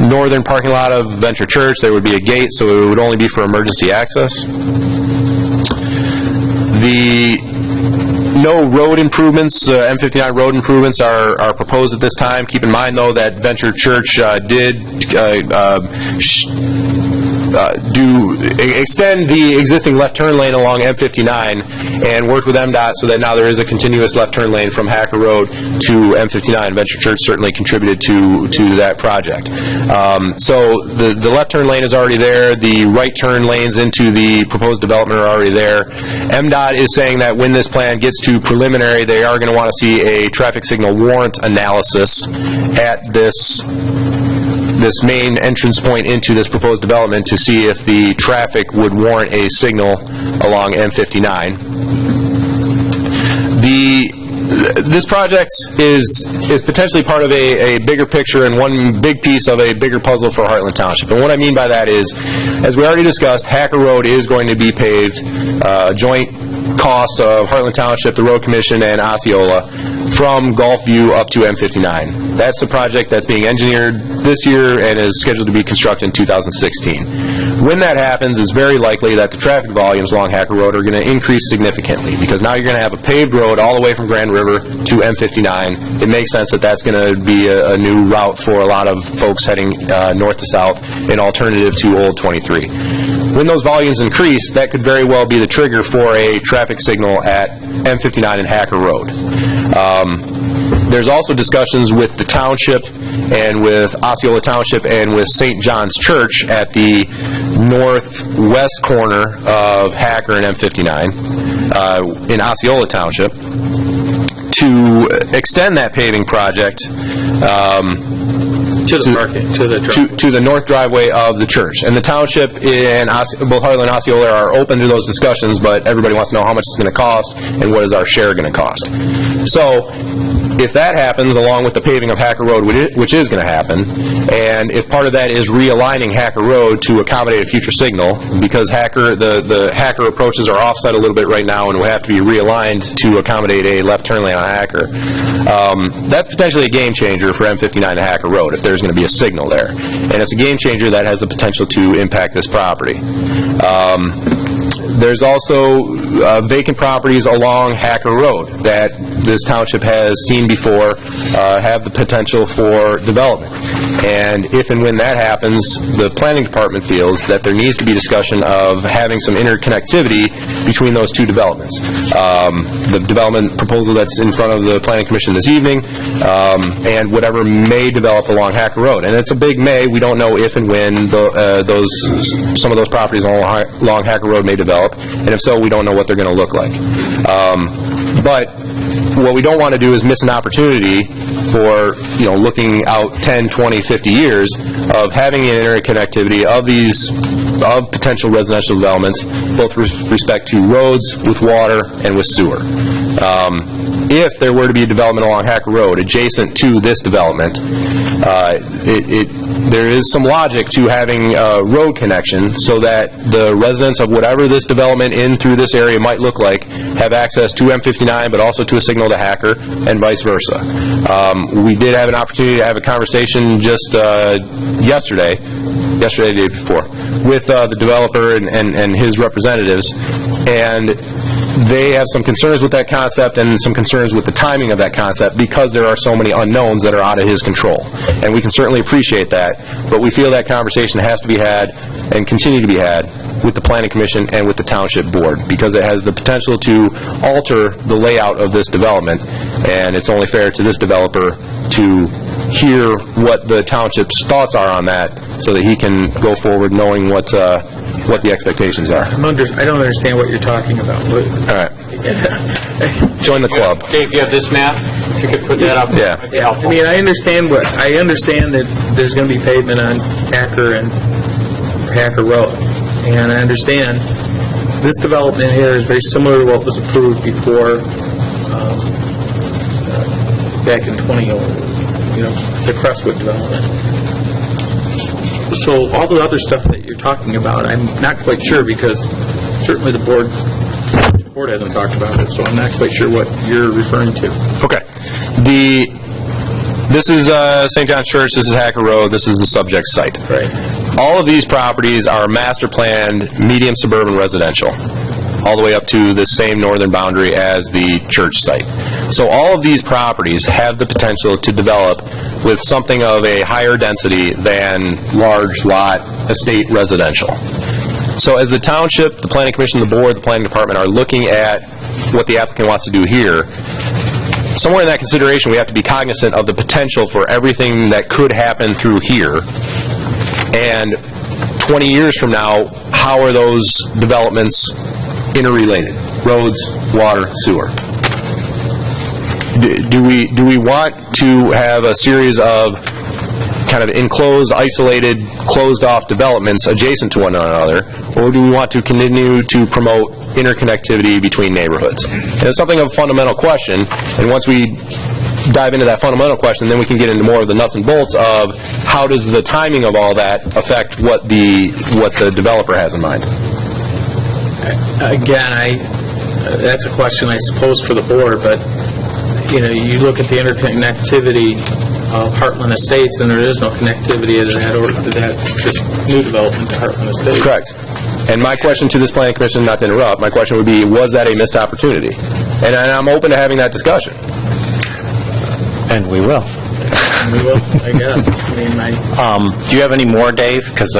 northern parking lot of Venture Church. There would be a gate, so it would only be for emergency access. No road improvements, M59 road improvements are proposed at this time. Keep in mind, though, that Venture Church did extend the existing left turn lane along M59 and worked with MDOT so that now there is a continuous left turn lane from Hacker Road to M59. Venture Church certainly contributed to that project. So the left turn lane is already there. The right turn lanes into the proposed development are already there. MDOT is saying that when this plan gets to preliminary, they are going to want to see a traffic signal warrant analysis at this main entrance point into this proposed development to see if the traffic would warrant a signal along M59. This project is potentially part of a bigger picture and one big piece of a bigger puzzle for Hartland Township. And what I mean by that is, as we already discussed, Hacker Road is going to be paved, joint cost of Hartland Township, the Road Commission, and Osceola, from Gulfview up to M59. That's a project that's being engineered this year and is scheduled to be constructed in 2016. When that happens, it's very likely that the traffic volumes along Hacker Road are going to increase significantly, because now you're going to have a paved road all the way from Grand River to M59. It makes sense that that's going to be a new route for a lot of folks heading north to south, an alternative to Old 23. When those volumes increase, that could very well be the trigger for a traffic signal at M59 and Hacker Road. There's also discussions with the township and with Osceola Township and with St. John's Church at the northwest corner of Hacker and M59 in Osceola Township to extend that paving project To the parking, to the driveway. to the north driveway of the church. And the township and both Hartland and Osceola are open to those discussions, but everybody wants to know how much it's going to cost and what is our share going to cost. So if that happens, along with the paving of Hacker Road, which is going to happen, and if part of that is realigning Hacker Road to accommodate a future signal, because the Hacker approaches are offset a little bit right now and will have to be realigned to accommodate a left turn lane on Hacker, that's potentially a game changer for M59 to Hacker Road if there's going to be a signal there. And it's a game changer that has the potential to impact this property. There's also vacant properties along Hacker Road that this township has seen before have the potential for development. And if and when that happens, the planning department feels that there needs to be discussion of having some interconnectivity between those two developments. The development proposal that's in front of the Planning Commission this evening, and whatever may develop along Hacker Road. And it's a big may. We don't know if and when some of those properties along Hacker Road may develop. And if so, we don't know what they're going to look like. But what we don't want to do is miss an opportunity for, looking out 10, 20, 50 years of having an interconnectivity of potential residential developments, both with respect to roads, with water, and with sewer. If there were to be a development along Hacker Road adjacent to this development, there is some logic to having a road connection so that the residents of whatever this development in through this area might look like have access to M59, but also to a signal to Hacker, and vice versa. We did have an opportunity to have a conversation just yesterday, the day before, with the developer and his representatives, and they have some concerns with that concept and some concerns with the timing of that concept because there are so many unknowns that are out of his control. And we can certainly appreciate that, but we feel that conversation has to be had and continue to be had with the Planning Commission and with the Township Board, because it has the potential to alter the layout of this development, and it's only fair to this developer to hear what the Township's thoughts are on that so that he can go forward knowing what the expectations are. I don't understand what you're talking about. All right. Join the club. Dave, do you have this map? If you could put that up. Yeah. That'd be helpful. I understand that there's going to be pavement on Hacker and Hacker Road, and I understand this development here is very similar to what was approved before, back in 2011, the Crestwood development. So all the other stuff that you're talking about, I'm not quite sure, because certainly the board hasn't talked about it, so I'm not quite sure what you're referring to. Okay. This is St. John's Church, this is Hacker Road, this is the subject site. Right. All of these properties are master planned medium suburban residential, all the way up to the same northern boundary as the church site. So all of these properties have the potential to develop with something of a higher density than large lot estate residential. So as the township, the Planning Commission, the board, the planning department are looking at what the applicant wants to do here, somewhere in that consideration we have to be cognizant of the potential for everything that could happen through here. And 20 years from now, how are those developments interrelated? Roads, water, sewer. Do we want to have a series of kind of enclosed, isolated, closed-off developments adjacent to one another, or do we want to continue to promote interconnectivity between neighborhoods? And it's something of a fundamental question, and once we dive into that fundamental question, then we can get into more of the nuts and bolts of how does the timing of all that affect what the developer has in mind. Again, that's a question, I suppose, for the board, but, you look at the interconnectivity of Hartland Estates, and there is no connectivity to this new development to Hartland Estates. Correct. And my question to this planning commission, not to interrupt, my question would be, was that a missed opportunity? And I'm open to having that discussion. And we will. We will, I guess. Do you have any more, Dave? Because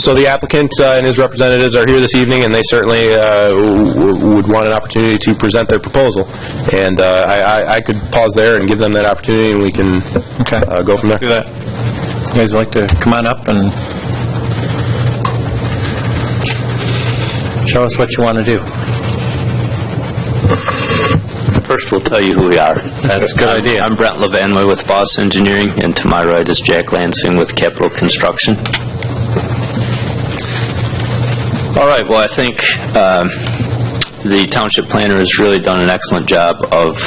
So the applicant and his representatives are here this evening, and they certainly would want an opportunity to present their proposal. And I could pause there and give them that opportunity, and we can go from there. do that. You guys like to come on up and show us what you want to do? First, we'll tell you who we are. That's a good idea. I'm Brent Levanway with Boss Engineering, and to my right is Jack Lansing with Capital Construction. All right, well, I think the township planner has really done an excellent job of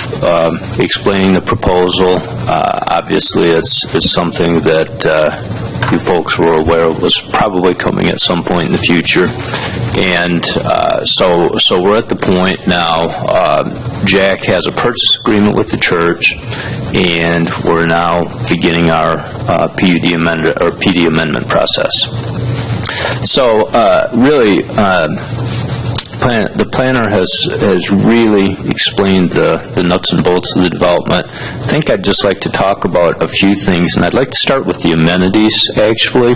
explaining the proposal. Obviously, it's something that you folks were aware of was probably coming at some point in the future. And so we're at the point now, Jack has a purchase agreement with the church, and we're now beginning our PUD amendment or PD amendment process. So really, the planner has really explained the nuts and bolts of the development. I think I'd just like to talk about a few things, and I'd like to start with the amenities, actually.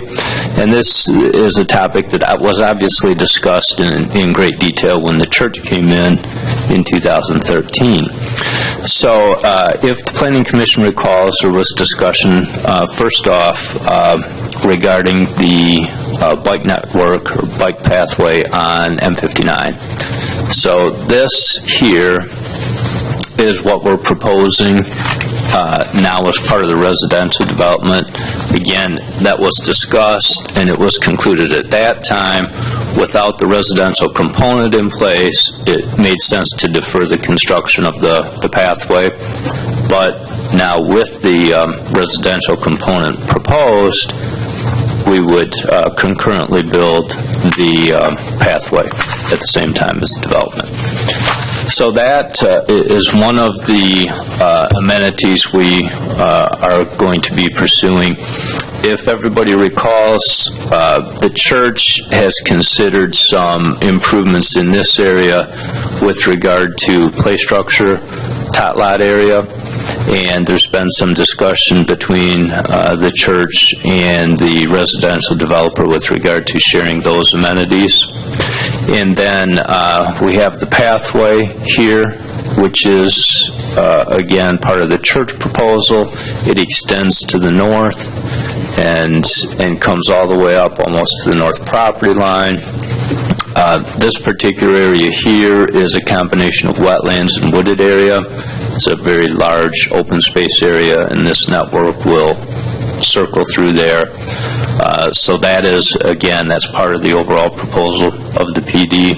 And this is a topic that was obviously discussed in great detail when the church came in 2013. So if the Planning Commission recalls, there was discussion, first off, regarding the bike network or bike pathway on M59. So this here is what we're proposing now as part of the residential development. Again, that was discussed, and it was concluded at that time, without the residential component in place, it made sense to defer the construction of the pathway. But now with the residential component proposed, we would concurrently build the pathway at the same time as the development. So that is one of the amenities we are going to be pursuing. If everybody recalls, the church has considered some improvements in this area with regard to play structure, tot lot area, and there's been some discussion between the church and the residential developer with regard to sharing those amenities. And then we have the pathway here, which is, again, part of the church proposal. It extends to the north and comes all the way up almost to the north property line. This particular area here is a combination of wetlands and wooded area. It's a very large open space area, and this network will circle through there. So that is, again, that's part of the overall proposal of the PD.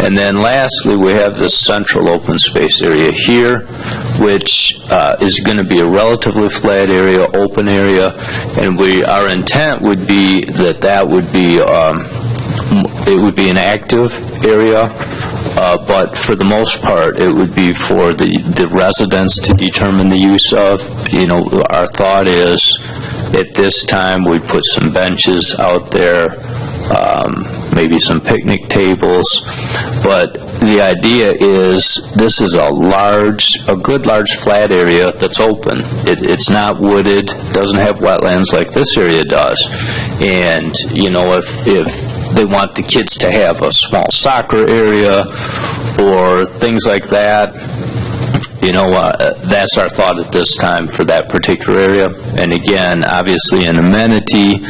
And then lastly, we have this central open space area here, which is going to be a relatively flat area, open area, and our intent would be that would be it would be an active area, but for the most part, it would be for the residents to determine the use of. Our thought is, at this time, we'd put some benches out there, maybe some picnic tables, but the idea is this is a good large flat area that's open. It's not wooded, doesn't have wetlands like this area does. And, if they want the kids to have a small soccer area or things like that, that's our thought at this time for that particular area. And again, obviously an amenity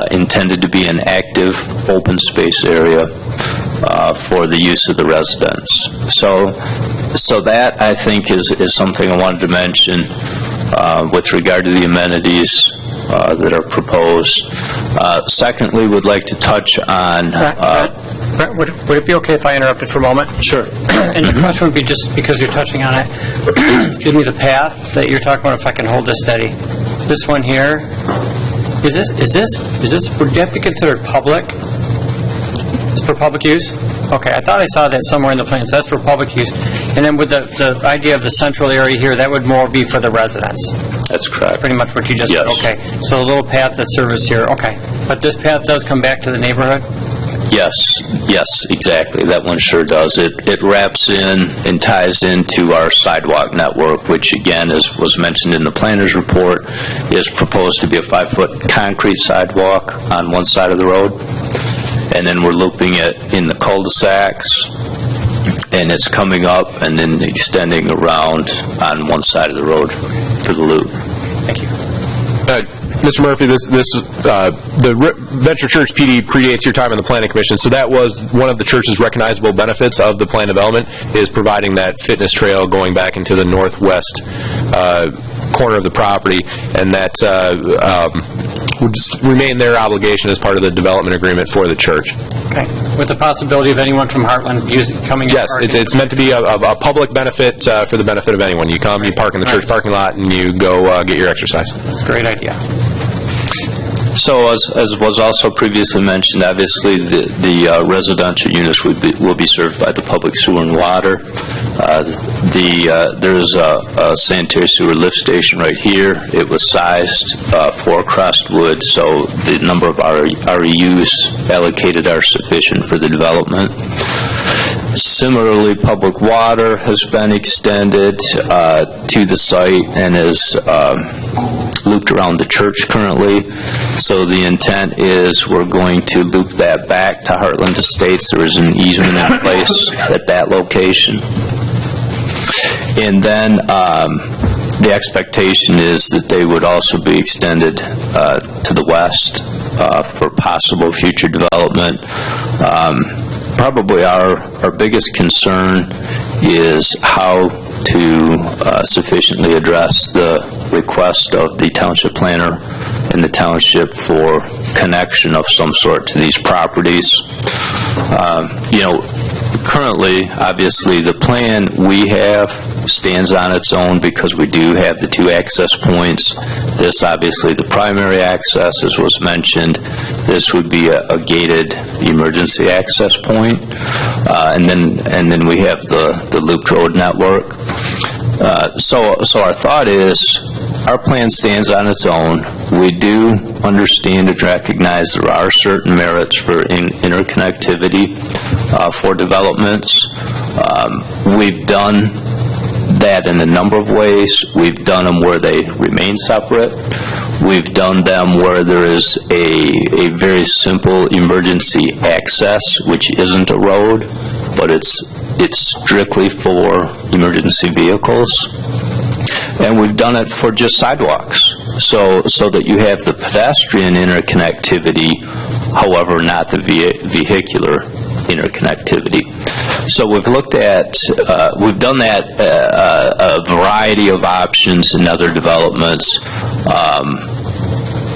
intended to be an active open space area for the use of the residents. So that, I think, is something I wanted to mention. with regard to the amenities that are proposed. Secondly, would like to touch on... Brent, would it be okay if I interrupted for a moment? Sure. And the question would be, just because you're touching on it, excuse me, the path that you're talking about, if I can hold this steady. This one here, would that be considered public? It's for public use? Okay, I thought I saw that somewhere in the plans. That's for public use. And then with the idea of the central area here, that would more be for the residents. That's correct. Pretty much what you just said. Okay. So a little path that service here. Okay. But this path does come back to the neighborhood? Yes, exactly. That one sure does. It wraps in and ties into our sidewalk network, which again, as was mentioned in the planner's report, is proposed to be a 5-foot concrete sidewalk on one side of the road. And then we're looping it in the cul-de-sacs, and it's coming up and then extending around on one side of the road for the loop. Thank you. Mr. Murphy, the Venture Church PD predates your time in the Planning Commission, so that was one of the church's recognizable benefits of the plan development, is providing that fitness trail going back into the northwest corner of the property, and that would just remain their obligation as part of the development agreement for the church. Okay. With the possibility of anyone from Hartland coming in? Yes, it's meant to be a public benefit for the benefit of anyone. You come, you park in the church parking lot, and you go get your exercise. That's a great idea. So, as was also previously mentioned, obviously the residential units will be served by the public sewer and water. There's a sanitary sewer lift station right here. It was sized for Crestwood, so the number of REUs allocated are sufficient for the development. Similarly, public water has been extended to the site and is looped around the church currently. So the intent is we're going to loop that back to Hartland Estates. There is an easement in place at that location. And then the expectation is that they would also be extended to the west for possible future development. Probably our biggest concern is how to sufficiently address the request of the township planner and the township for connection of some sort to these properties. Currently, obviously, the plan we have stands on its own because we do have the two access points. This, obviously, the primary access, as was mentioned. This would be a gated emergency access point. And then we have the looped road network. So our thought is, our plan stands on its own. We do understand and recognize there are certain merits for interconnectivity for developments. We've done that in a number of ways. We've done them where they remain separate. We've done them where there is a very simple emergency access, which isn't a road, but it's strictly for emergency vehicles. And we've done it for just sidewalks, so that you have the pedestrian interconnectivity, however, not the vehicular interconnectivity. So we've looked at, we've done that a variety of options in other developments.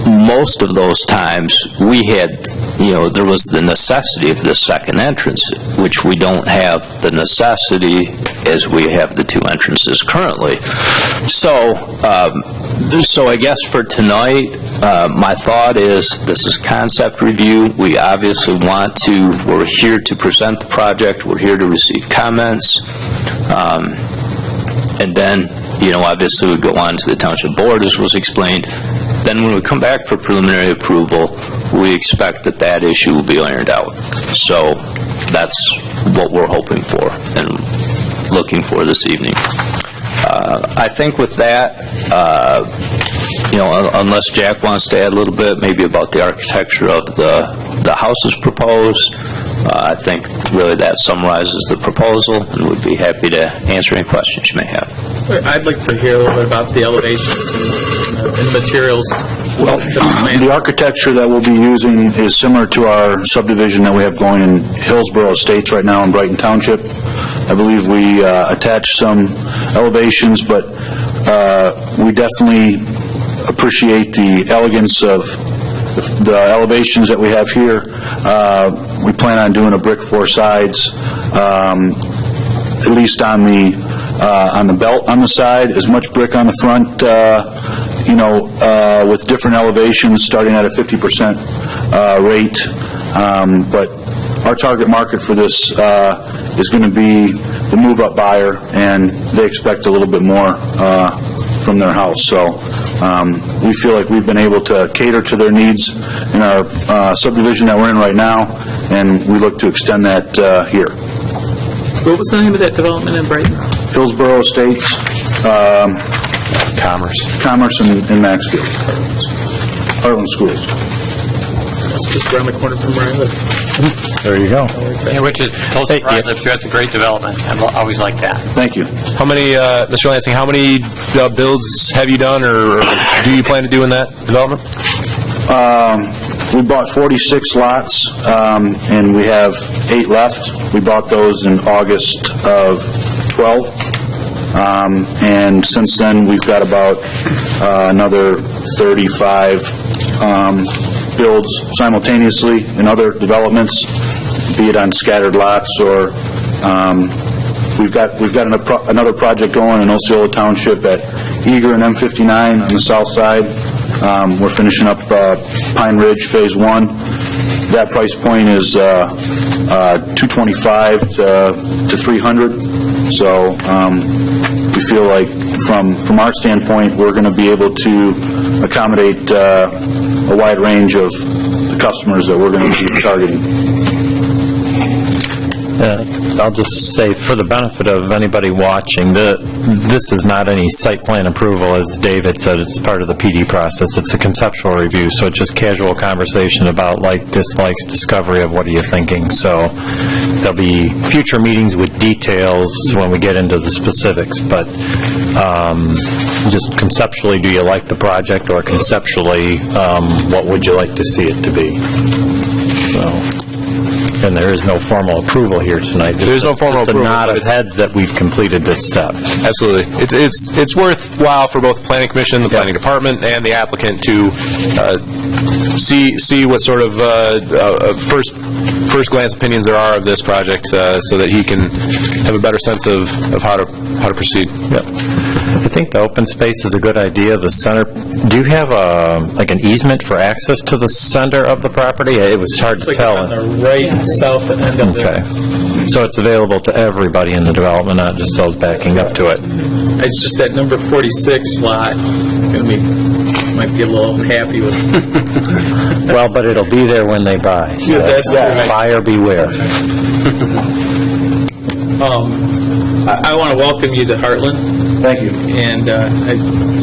Most of those times, we had, there was the necessity of the second entrance, which we don't have the necessity as we have the two entrances currently. So I guess for tonight, my thought is this is concept review. We obviously we're here to present the project. We're here to receive comments. And then, obviously we go on to the township board, as was explained. Then when we come back for preliminary approval, we expect that issue will be ironed out. So that's what we're hoping for and looking for this evening. I think with that, unless Jack wants to add a little bit, maybe about the architecture of the houses proposed, I think really that summarizes the proposal, and would be happy to answer any questions you may have. I'd like to hear a little bit about the elevations and the materials. Well, the architecture that we'll be using is similar to our subdivision that we have going in Hillsborough Estates right now in Brighton Township. I believe we attached some elevations, but we definitely appreciate the elegance of the elevations that we have here. We plan on doing a brick four sides, at least on the belt on the side, as much brick on the front, with different elevations starting at a 50% rate. But our target market for this is going to be the move-up buyer, and they expect a little bit more from their house. So we feel like we've been able to cater to their needs in our subdivision that we're in right now, and we look to extend that here. What was the name of that development in Brighton? Hillsborough Estates, Commerce and Maxfield. Hartland Schools. It's just around the corner from where I live. There you go. Yeah, which is close to where I live, too. That's a great development. I always like that. Thank you. How many, Mr. Lansing, how many builds have you done or do you plan to do in that development? We bought 46 lots, and we have 8 left. We bought those in August of 12. And since then, we've got about another 35 builds simultaneously in other developments, be it on scattered lots or we've got another project going in Osceola Township at Eager and M59 on the south side. We're finishing up Pine Ridge Phase 1. That price point is $225 to $300. So we feel like from our standpoint, we're going to be able to accommodate a wide range of the customers that we're going to be targeting. I'll just say, for the benefit of anybody watching, this is not any site plan approval, as David said. It's part of the PD process. It's a conceptual review, so it's just casual conversation about like, dislikes, discovery of what are you thinking. So there'll be future meetings with details when we get into the specifics, but just conceptually, do you like the project, or conceptually, what would you like to see it to be? So. And there is no formal approval here tonight. There's no formal approval. Just a nod of heads that we've completed this step. Absolutely. It's worthwhile for both the Planning Commission, the Planning Department, and the applicant to see what sort of first glance opinions there are of this project, so that he can have a better sense of how to proceed. Yep. I think the open space is a good idea. The center, do you have like an easement for access to the center of the property? It was hard to tell. On the right south end of Okay. So it's available to everybody in the development, not just those backing up to it. It's just that number 46 lot, might be a little unhappy with. Well, but it'll be there when they buy. So Yeah, that's right. Buyer beware. I want to welcome you to Hartland. Thank you. And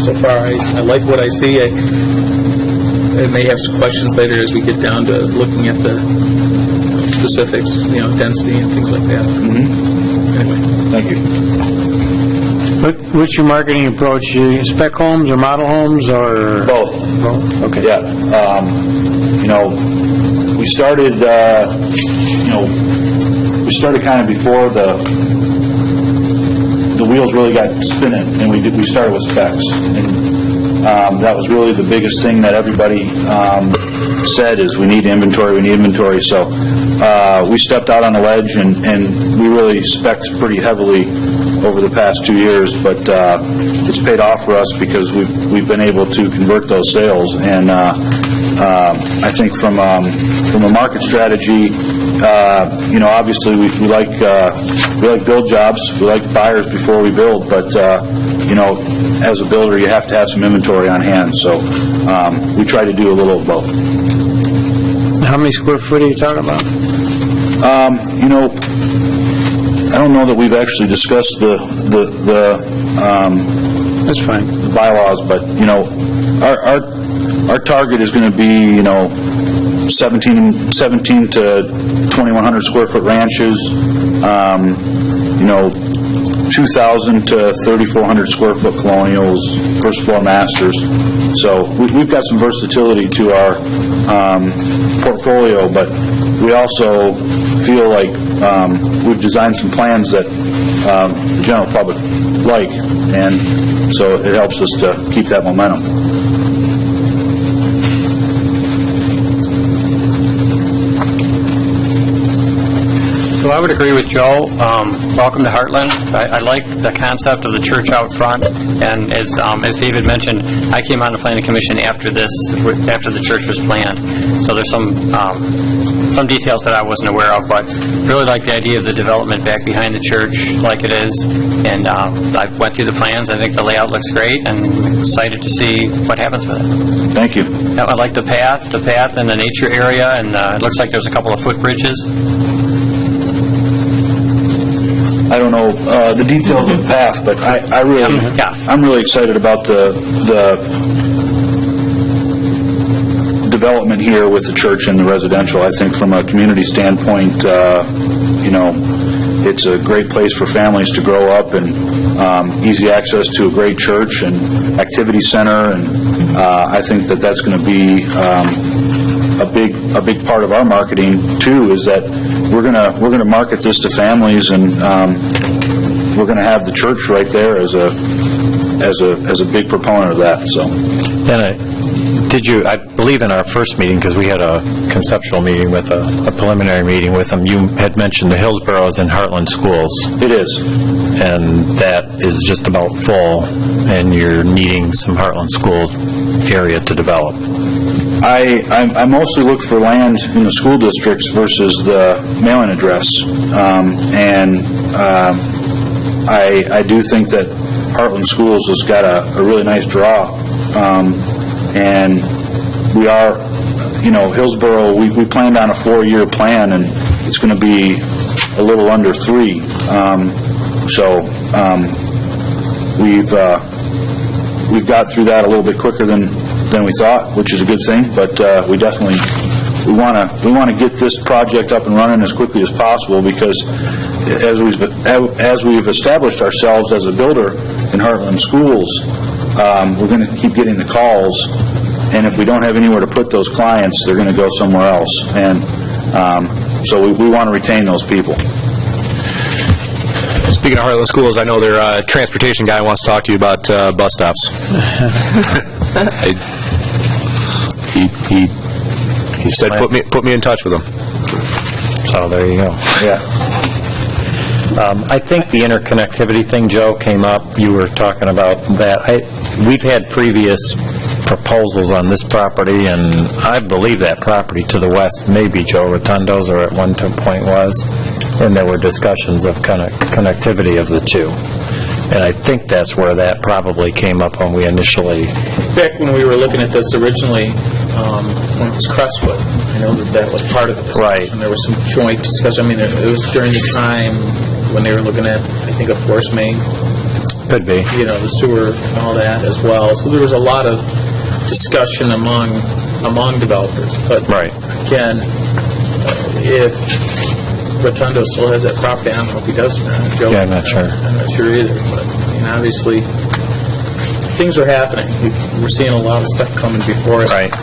so far, I like what I see. I may have some questions later as we get down to looking at the specifics, density and things like that. Anyway. Thank you. What's your marketing approach? You spec homes or model homes or? Both. Okay. Yeah. We started, kind of before the wheels really got spinning, and we started with specs. And that was really the biggest thing that everybody said is we need inventory. So we stepped out on a ledge, and we really spec'd pretty heavily over the past 2 years, but it's paid off for us because we've been able to convert those sales. And I think from a market strategy, obviously we like build jobs, we like buyers before we build, but as a builder, you have to have some inventory on hand. So we try to do a little of both. How many square foot are you talking about? I don't know that we've actually discussed the That's fine. bylaws, but our target is going to be 17 to 2,100 square foot ranches, 2,000 to 3,400 square foot colonials, first floor masters. So we've got some versatility to our portfolio, but we also feel like we've designed some plans that the general public like, and so it helps us to keep that momentum. So I would agree with Joe. Welcome to Hartland. I like the concept of the church out front, and as David mentioned, I came on the planning commission after the church was planned. So there's some details that I wasn't aware of, but really like the idea of the development back behind the church like it is. And I went through the plans. I think the layout looks great, and I'm excited to see what happens with it. Thank you. I like the path and the nature area, and it looks like there's a couple of footbridges. I don't know the details of the path, but I'm really excited about the development here with the church and the residential. I think from a community standpoint, it's a great place for families to grow up, and easy access to a great church and activity center, and I think that that's going to be a big part of our marketing too. Is that we're gonna market this to families, and we're gonna have the church right there as a big proponent of that. So. And I believe in our first meeting, because we had a conceptual meeting with a preliminary meeting with them, you had mentioned the Hillsboroughs and Hartland schools. It is. And that is just about full, and you're needing some Hartland school area to develop. I mostly look for land in the school districts versus the mailing address, and I do think that Hartland Schools has got a really nice draw, and we are, Hillsborough, we planned on a 4-year plan, and it's going to be a little under 3. We've got through that a little bit quicker than we thought, which is a good thing. But we definitely we want to get this project up and running as quickly as possible, because as we've established ourselves as a builder in Hartland Schools, we're going to keep getting the calls, and if we don't have anywhere to put those clients, they're going to go somewhere else, and so we want to retain those people. Speaking of Hartland Schools, I know their transportation guy wants to talk to you about bus stops. He said put me in touch with him. So there you go. Yeah. I think the interconnectivity thing, Joe, came up. You were talking about that. We've had previous proposals on this property, and I believe that property to the west may be Joe Rotundo's, or at one point was, and there were discussions of connectivity of the two. And I think that's where that probably came up when we initially... Back when we were looking at this originally, when it was Crestwood, I know that was part of the discussion. Right. And there was some joint discussion. I mean, it was during the time when they were looking at, I think, a force main. Could be. The sewer and all that as well. So there was a lot of discussion among developers. But right. Again, if Rotundo still has that property, I don't know if he does or not. Joe, yeah, I'm not sure. I'm not sure either. But obviously, things are happening. We're seeing a lot of stuff coming before us. Right.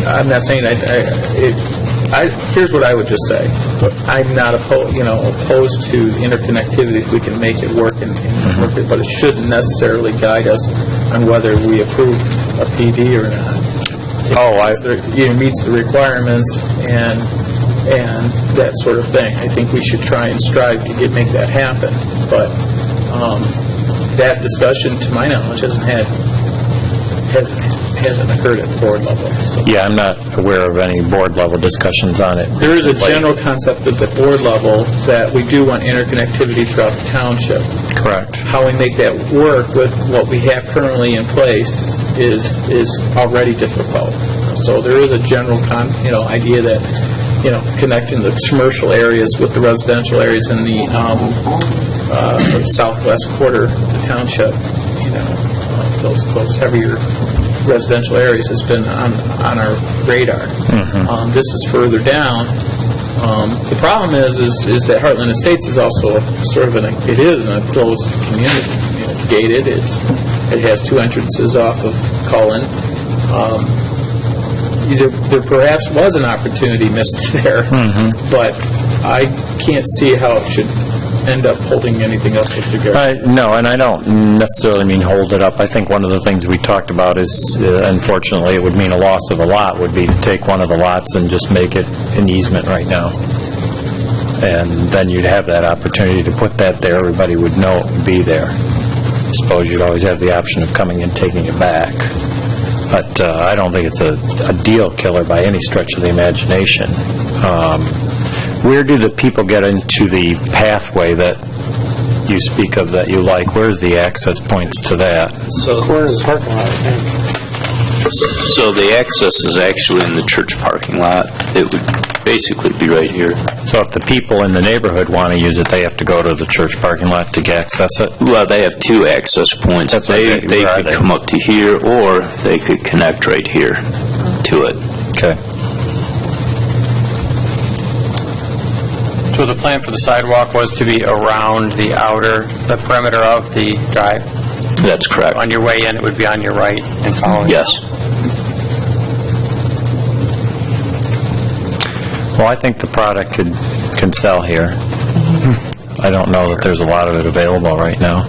I'm not saying here's what I would just say. I'm not opposed to interconnectivity if we can make it work and work it, but it shouldn't necessarily guide us on whether we approve a PD or not. It meets the requirements and that sort of thing. I think we should try and strive to make that happen. But that discussion, to my knowledge, hasn't occurred at board level. So. Yeah, I'm not aware of any board level discussions on it. There is a general concept at the board level that we do want interconnectivity throughout the township. Correct. How we make that work with what we have currently in place is already difficult. So there is a general idea that connecting the commercial areas with the residential areas in the southwest quarter of the township, those heavier residential areas has been on our radar. Mm-hmm. This is further down. The problem is that Hartland Estates is also sort of it is an enclosed community. It's gated. It's It has two entrances off of Cullen. There perhaps was an opportunity missed there, but I can't see how it should end up holding anything up with regard. No, and I don't necessarily mean hold it up. I think one of the things we talked about is, unfortunately, it would mean a loss of a lot, would be to take one of the lots and just make it an easement right now. And then you'd have that opportunity to put that there, everybody would know it would be there. I suppose you'd always have the option of coming and taking it back. But I don't think it's a deal killer by any stretch of the imagination. Where do the people get into the pathway that you speak of that you like? Where's the access points to that? So corner of the parking lot, I think. So the access is actually in the church parking lot. It would basically be right here. So if the people in the neighborhood want to use it, they have to go to the church parking lot to access it? Well, they have two access points. That's They where are could they? come up to here, or they could connect right here to it. Okay. So the plan for the sidewalk was to be around the perimeter of the drive? That's correct. On your way in, it would be on your right and following? Yes. Well, I think the product can sell here. I don't know that there's a lot of it available right now.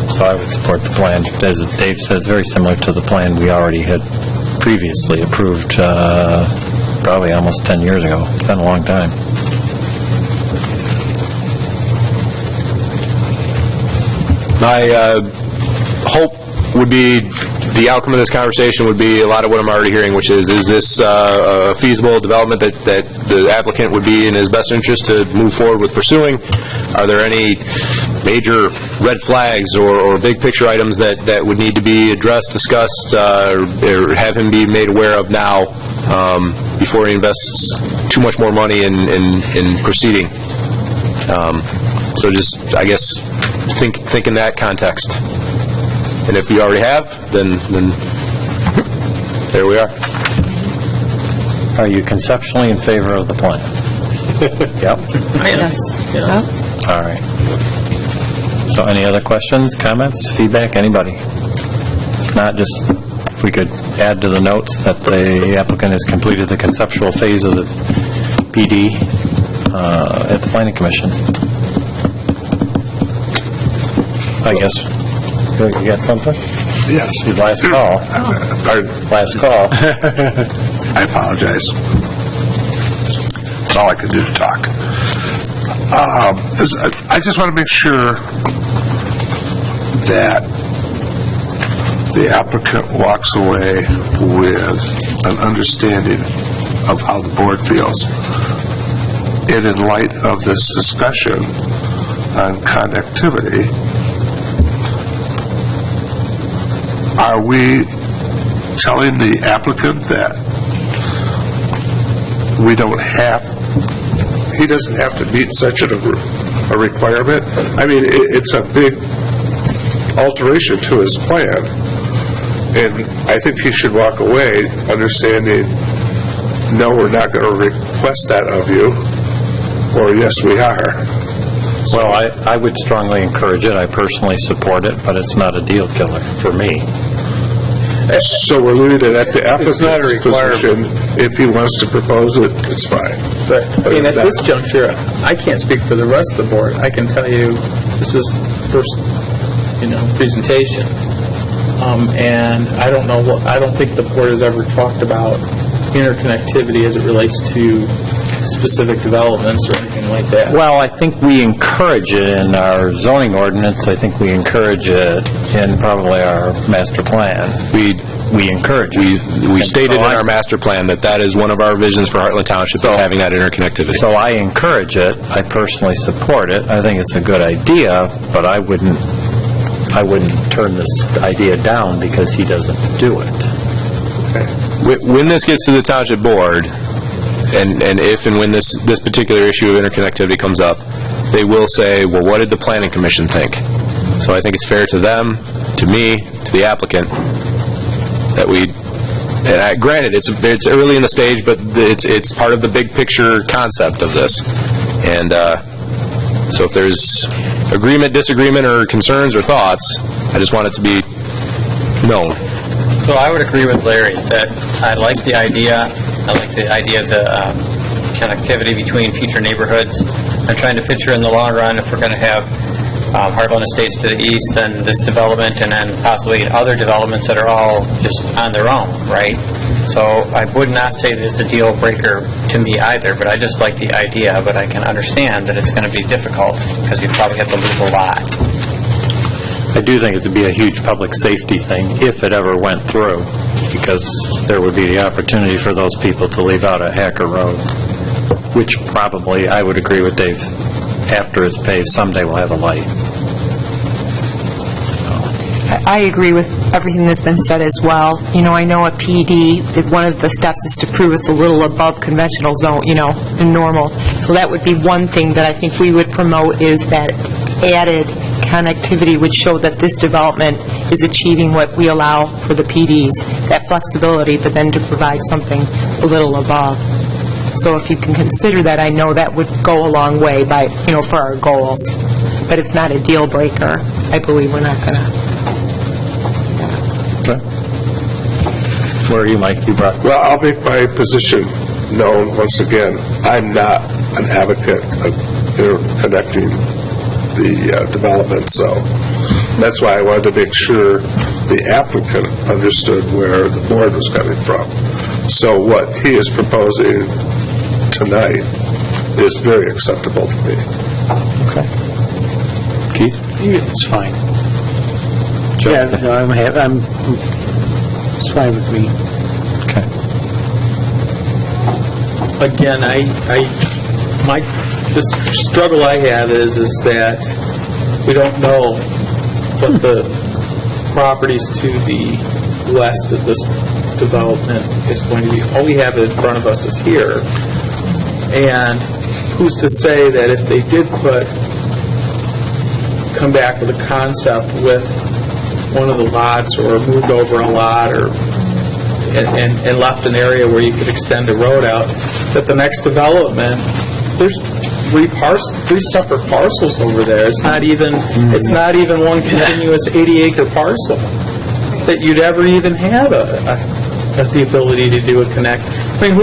So I would support the plan. As Dave said, it's very similar to the plan we already had previously approved probably almost 10 years ago. It's been a long time. My hope would be, the outcome of this conversation would be a lot of what I'm already hearing, which is this a feasible development that the applicant would be in his best interest to move forward with pursuing? Are there any major red flags or big picture items that would need to be addressed, discussed, or have him be made aware of now before he invests too much more money in proceeding? So just, I guess, think in that context. And if you already have, then there we are. Are you conceptually in favor of the plan? Yep. Yes. All right. So any other questions, comments, feedback, anybody? If not, just if we could add to the notes that the applicant has completed the conceptual phase of the PD at the Planning Commission. I guess. You got something? Yes. Last call. Pardon? Last call. I apologize. That's all I could do to talk. I just want to make sure that the applicant walks away with an understanding of how the board feels. And in light of this discussion on connectivity, are we telling the applicant that we don't have, he doesn't have to meet such a requirement? I mean, it's a big alteration to his plan, and I think he should walk away understanding, no, we're not going to request that of you, or yes, we are. Well, I would strongly encourage it. I personally support it, but it's not a deal killer for me. So we're leaving it at the applicant's position. If he wants to propose it, it's fine. But, I mean, at this juncture, I can't speak for the rest of the board. I can tell you, this is first, presentation. And I don't know I don't think the board has ever talked about interconnectivity as it relates to specific developments or anything like that. Well, I think we encourage it in our zoning ordinance. I think we encourage it in probably our master plan. We encourage it. We stated in our master plan that is one of our visions for Hartland Township, is having that interconnectivity. So I encourage it. I personally support it. I think it's a good idea, but I wouldn't turn this idea down because he doesn't do it. When this gets to the township board, and if and when this particular issue of interconnectivity comes up, they will say, well, what did the planning commission think? So I think it's fair to them, to me, to the applicant, that granted, it's early in the stage, but it's part of the big picture concept of this. And so if there's agreement, disagreement, or concerns or thoughts, I just want it to be known. So I would agree with Larry that I like the idea. I like the idea of the connectivity between future neighborhoods. I'm trying to picture in the long run if we're going to have Hartland Estates to the east, then this development, and then possibly other developments that are all just on their own, right? So I would not say that it's a deal breaker to me either, but I just like the idea, but I can understand that it's going to be difficult because you probably have to lose a lot. I do think it would be a huge public safety thing if it ever went through, because there would be the opportunity for those people to leave out at Hacker Road, which probably, I would agree with Dave, after it's paved, someday we'll have a light. I agree with everything that's been said as well. You know, I know at PD, that one of the steps is to prove it's a little above conventional zone, you know, and normal. So that would be one thing that I think we would promote, is that added connectivity would show that this development is achieving what we allow for the PDs, that flexibility, but then to provide something a little above. So if you can consider that, I know that would go a long way by, you know, for our goals. But it's not a deal breaker. I believe we're not going to. Where are you, Mike? You brought... Well, I'll make my position known once again. I'm not an advocate of interconnecting the development, so that's why I wanted to make sure the applicant understood where the board was coming from. So what he is proposing tonight is very acceptable to me. Okay. Keith? It's fine. Joe? Yeah, no, it's fine with me. Okay. Again, the struggle I have is that we don't know what the properties to the west of this development is going to be. All we have in front of us is here. And who's to say that if they did come back with a concept with one of the lots, or moved over a lot, or and left an area where you could extend a road out, that the next development, there's three separate parcels over there. It's not even one continuous 80-acre parcel that you'd ever even have the ability to do a connect. I mean,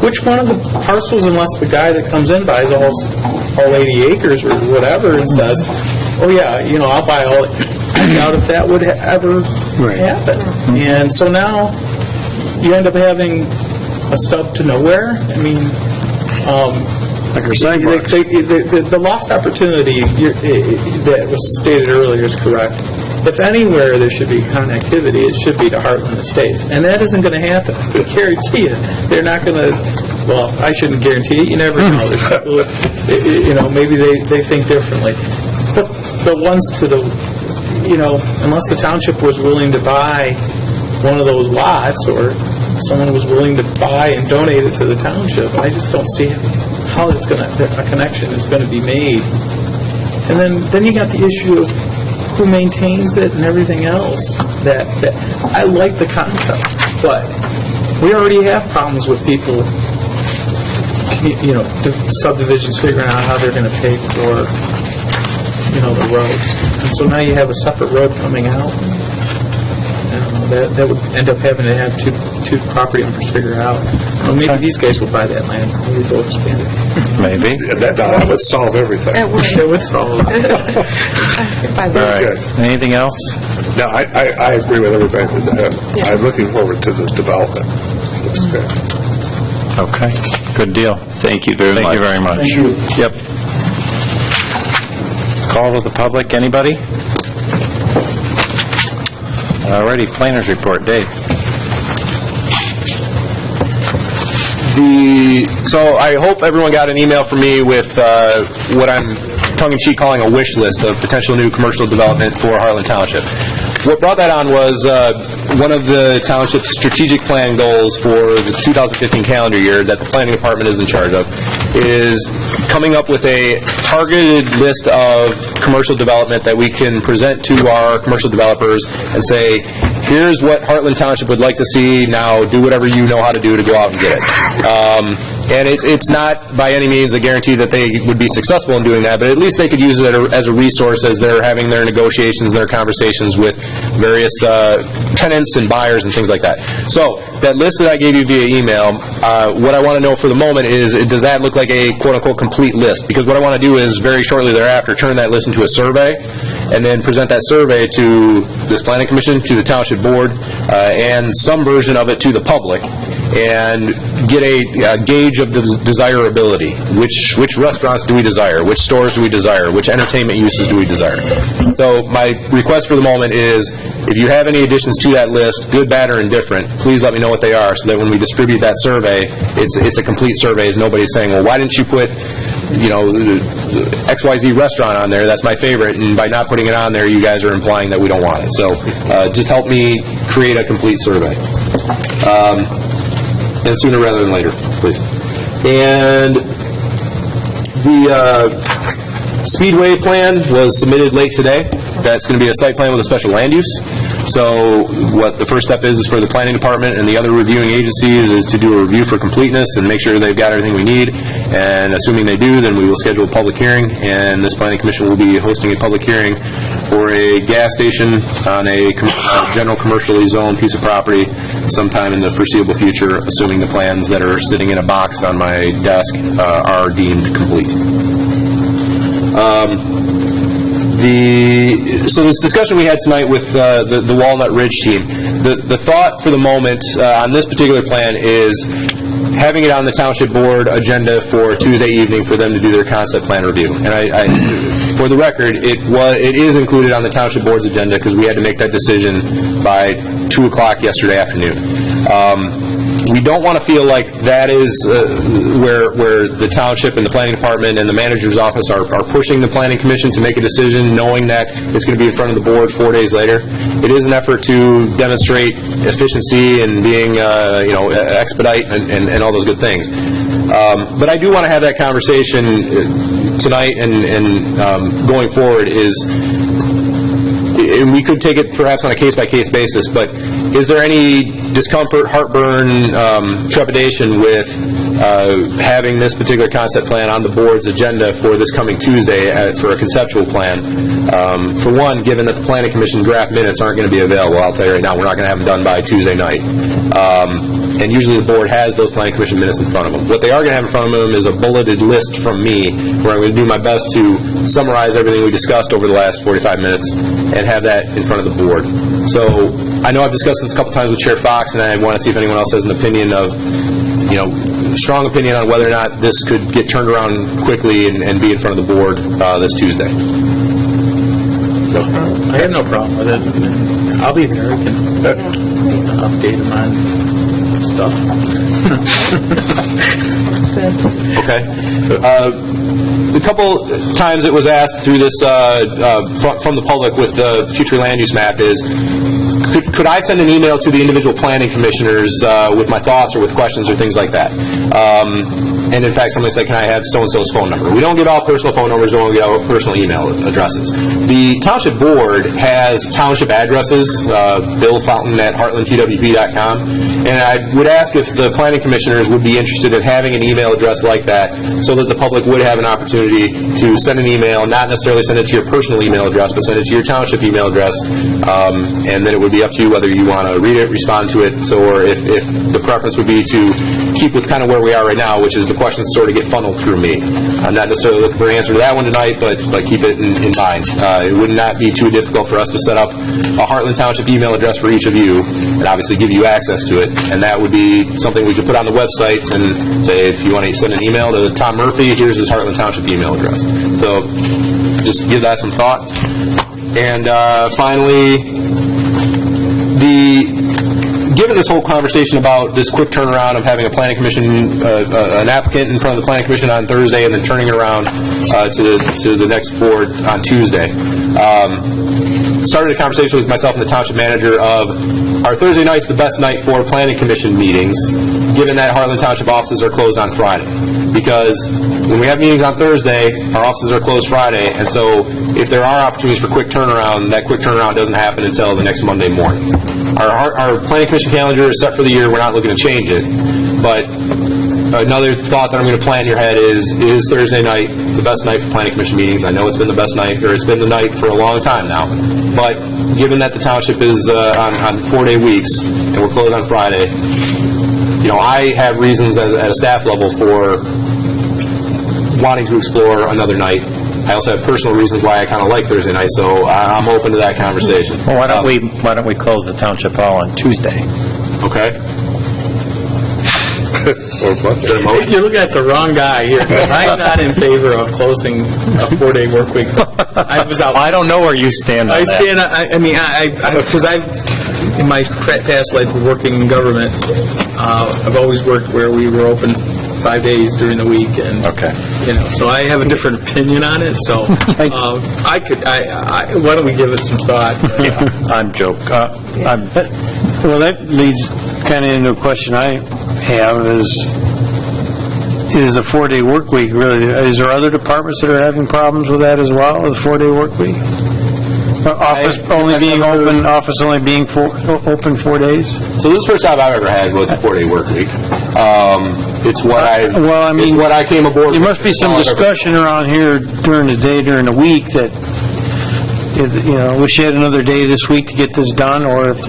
which one of the parcels, unless the guy that comes in buys all 80 acres or whatever and says, oh yeah, you know, I'll buy all it. I doubt if that would ever happen. And so now you end up having a stub to nowhere. I mean, the lost opportunity that was stated earlier is correct. If anywhere there should be connectivity, it should be to Hartland Estates. And that isn't going to happen. I guarantee you. They're not going to, well, I shouldn't guarantee it. You never know. There's people, you know, maybe they think differently. But the ones to the, you know, unless the township was willing to buy one of those lots, or someone was willing to buy and donate it to the township, I just don't see how a connection is going to be made. And then you got the issue of who maintains it and everything else. That I like the concept, but we already have problems with people, you know, subdivisions figuring out how they're going to pay for, you know, the roads. And so now you have a separate road coming out. That would end up having to have two property owners figure out. Well, maybe these guys will buy that land. Maybe they'll expand it. Maybe. That would solve everything. It would solve it. All right. Anything else? No, I agree with everybody. I'm looking forward to the development. Looks good. Okay. Good deal. Thank you very much. Thank you very much. Thank you. Yep. Call to the public, anybody? Alrighty, planners report. Dave. So I hope everyone got an email from me with what I'm tongue-in-cheek calling a wish list of potential new commercial development for Hartland Township. What brought that on was one of the township's strategic plan goals for the 2015 calendar year that the planning department is in charge of is coming up with a targeted list of commercial development that we can present to our commercial developers and say, here's what Hartland Township would like to see, now do whatever you know how to do to go out and get it. And it's not by any means a guarantee that they would be successful in doing that, but at least they could use it as a resource as they're having their negotiations, their conversations with various tenants and buyers and things like that. So that list that I gave you via email, what I want to know for the moment is, does that look like a quote-unquote complete list? Because what I want to do is very shortly thereafter turn that list into a survey and then present that survey to this planning commission, to the township board, and some version of it to the public, and get a gauge of desirability. Which restaurants do we desire? Which stores do we desire? Which entertainment uses do we desire? So my request for the moment is, if you have any additions to that list, good, bad, or indifferent, please let me know what they are, so that when we distribute that survey, it's a complete survey, as nobody's saying, well, why didn't you put, XYZ restaurant on there? That's my favorite, and by not putting it on there, you guys are implying that we don't want it. So just help me create a complete survey. And sooner rather than later, please. And the Speedway plan was submitted late today. That's going to be a site plan with a special land use. So what the first step is for the planning department and the other reviewing agencies is to do a review for completeness and make sure they've got everything we need. And assuming they do, then we will schedule a public hearing, and this planning commission will be hosting a public hearing for a gas station on a general commercially zoned piece of property sometime in the foreseeable future, assuming the plans that are sitting in a box on my desk are deemed complete. So this discussion we had tonight with the Walnut Ridge team, the thought for the moment on this particular plan is having it on the township board agenda for Tuesday evening for them to do their concept plan review. And for the record, it is included on the township board's agenda because we had to make that decision by 2 o'clock yesterday afternoon. We don't want to feel like that is where the township and the planning department and the manager's office are pushing the planning commission to make a decision knowing that it's going to be in front of the board 4 days later. It is an effort to demonstrate efficiency and being, expedite and all those good things. But I do want to have that conversation tonight and going forward and we could take it perhaps on a case-by-case basis, but is there any discomfort, heartburn, trepidation with having this particular concept plan on the board's agenda for this coming Tuesday for a conceptual plan? For one, given that the planning commission draft minutes aren't going to be available, I'll tell you right now, we're not going to have them done by Tuesday night. And usually the board has those planning commission minutes in front of them. What they are going to have in front of them is a bulleted list from me where I'm going to do my best to summarize everything we discussed over the last 45 minutes and have that in front of the board. So I know I've discussed this a couple times with Chair Fox, and I want to see if anyone else has an opinion of, strong opinion on whether or not this could get turned around quickly and be in front of the board this Tuesday. I have no problem with it. I'll be there. I can update them on stuff. Okay. A couple times it was asked through this from the public with the future land use map is, could I send an email to the individual planning commissioners with my thoughts or with questions or things like that? And in fact, somebody said, can I have so-and-so's phone number? We don't give out personal phone numbers, we don't give out personal email addresses. The township board has township addresses, Bill Fountain at heartlandtwp.com, and I would ask if the planning commissioners would be interested in having an email address like that so that the public would have an opportunity to send an email, not necessarily send it to your personal email address, but send it to your township email address, and then it would be up to you whether you want to read it, respond to it, or if the preference would be to keep with kind of where we are right now, which is the questions sort of get funneled through me. I'm not necessarily looking for an answer to that one tonight, but keep it in mind. It would not be too difficult for us to set up a Hartland Township email address for each of you, and obviously give you access to it, and that would be something we could put on the website and say, if you want to send an email to Tom Murphy, here's his Hartland Township email address. So just give that some thought. And finally, given this whole conversation about this quick turnaround of having a planning commission, an applicant in front of the planning commission on Thursday and then turning it around to the next board on Tuesday, started a conversation with myself and the township manager of, are Thursday nights the best night for planning commission meetings, given that Hartland Township offices are closed on Friday? Because when we have meetings on Thursday, our offices are closed Friday, and so if there are opportunities for quick turnaround, that quick turnaround doesn't happen until the next Monday morning. Our planning commission calendar is set for the year. We're not looking to change it, but another thought that I'm going to plant in your head is Thursday night the best night for planning commission meetings? I know it's been the best night, or it's been the night for a long time now. But given that the township is on 4-day weeks and we're closed on Friday, I have reasons at a staff level for wanting to explore another night. I also have personal reasons why I kind of like Thursday night, so I'm open to that conversation. Well, why don't we close the township hall on Tuesday? Okay. You're looking at the wrong guy here. I'm not in favor of closing a 4-day work week. I was out. I don't know where you stand on that. Because in my past life of working in government, I've always worked where we were open 5 days during the week, and so I have a different opinion on it. So why don't we give it some thought? I'm joking. Well, that leads kind of into a question I have is the 4-day work week really, is there other departments that are having problems with that as well, the 4-day work week? Office only being open 4 days? So this is the first time I've ever had with a 4-day work week. It's what I came aboard with. There must be some discussion around here during the day, during the week that, wish you had another day this week to get this done, or if,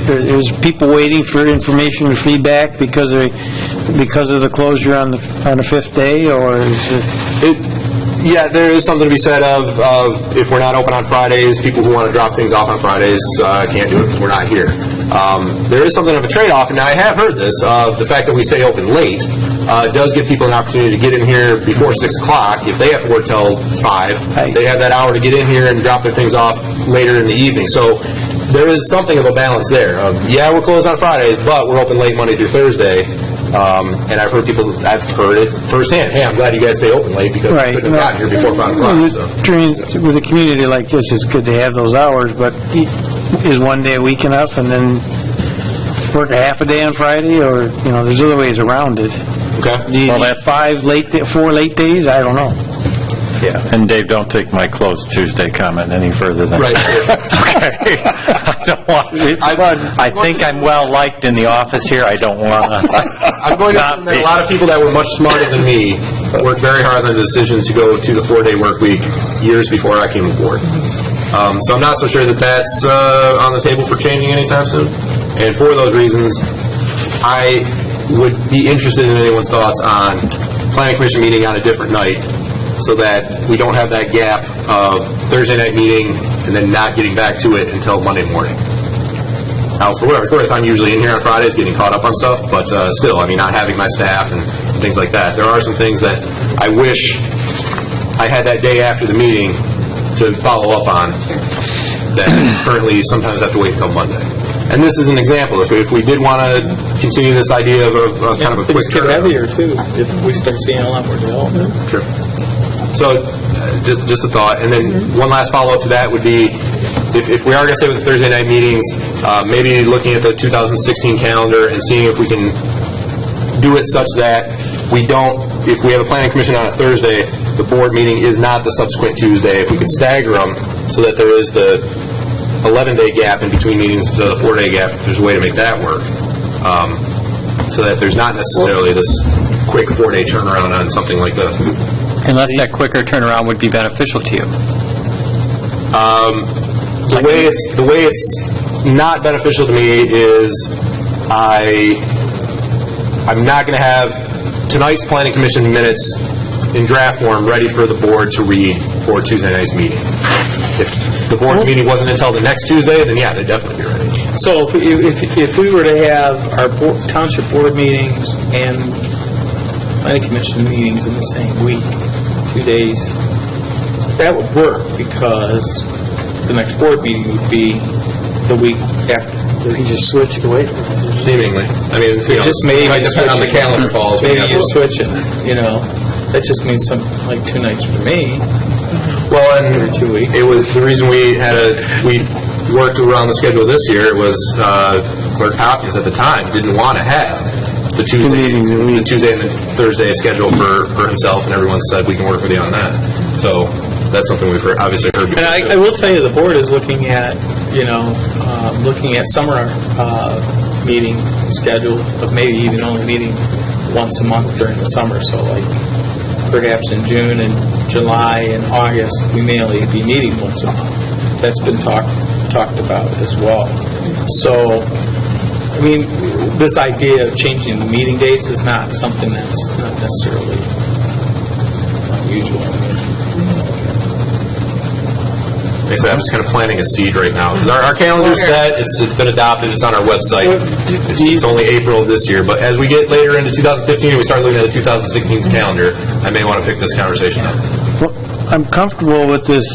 is people waiting for information or feedback because of the closure on the 5th day, or is it? Yeah, there is something to be said of if we're not open on Fridays, people who want to drop things off on Fridays can't do it because we're not here. There is something of a trade-off, and I have heard this, of the fact that we stay open late does give people an opportunity to get in here before 6 o'clock. If they have to work till 5, they have that hour to get in here and drop their things off later in the evening. So there is something of a balance there. We're closed on Fridays, but we're open late Monday through Thursday. And I've heard it firsthand. Hey, I'm glad you guys stay open late because we couldn't have gotten here before 5 o'clock. With a community like this, it's good to have those hours, but is 1 day a week enough, and then work a half a day on Friday, or, there's other ways around it. Okay. Do you need 4 late days? I don't know. Yeah. And Dave, don't take my closed Tuesday comment any further than right. Okay. I think I'm well liked in the office here. I don't want to. I'm going to admit a lot of people that were much smarter than me worked very hard on the decision to go to the 4-day work week years before I came aboard. So I'm not so sure that that's on the table for changing anytime soon. And for those reasons, I would be interested in anyone's thoughts on planning commission meeting on a different night, so that we don't have that gap of Thursday night meeting and then not getting back to it until Monday morning. Now, for whatever it's worth, I'm usually in here on Fridays getting caught up on stuff, but still, not having my staff and things like that. There are some things that I wish I had that day after the meeting to follow up on that currently sometimes have to wait until Monday. And this is an example. If we did want to continue this idea of kind of a quick turnaround. Heavier, too, if we start seeing a lot more development. Sure. So, just a thought. And then one last follow-up to that would be, if we are going to stay with the Thursday night meetings, maybe looking at the 2016 calendar and seeing if we can do it such that we don't, if we have a planning commission on a Thursday, the board meeting is not the subsequent Tuesday. If we could stagger them so that there is the 11-day gap in between meetings instead of the 4-day gap, if there's a way to make that work, so that there's not necessarily this quick 4-day turnaround on something like this. Unless that quicker turnaround would be beneficial to you. The way it's not beneficial to me is I'm not going to have tonight's planning commission minutes in draft form ready for the board to read for Tuesday night's meeting. If the board's meeting wasn't until the next Tuesday, then they'd definitely be ready. So if we were to have our township board meetings and planning commission meetings in the same week, 2 days, that would work because the next board meeting would be the week after. You just switch the way. Seemingly. Just maybe might depend on the calendar falls. Maybe you switch it, That just means something like 2 nights for me. Well, and every 2 weeks. It was the reason we worked around the schedule this year. It was Clerk Hopkins at the time didn't want to have the Tuesday and the Thursday schedule for himself, and everyone said we can work with you on that. So that's something we've obviously heard before. And I will tell you, the board is looking at summer meeting schedule of maybe even only meeting once a month during the summer, so like perhaps in June and July and August, we may only be meeting once a month. That's been talked about as well. So, I mean, this idea of changing the meeting dates is not something that's not necessarily unusual. Like I said, I'm just kind of planting a seed right now, because our calendar's set, it's been adopted, it's on our website. It's only April of this year, but as we get later into 2015 and we start looking at the 2016 calendar, I may want to pick this conversation up. Well, I'm comfortable with this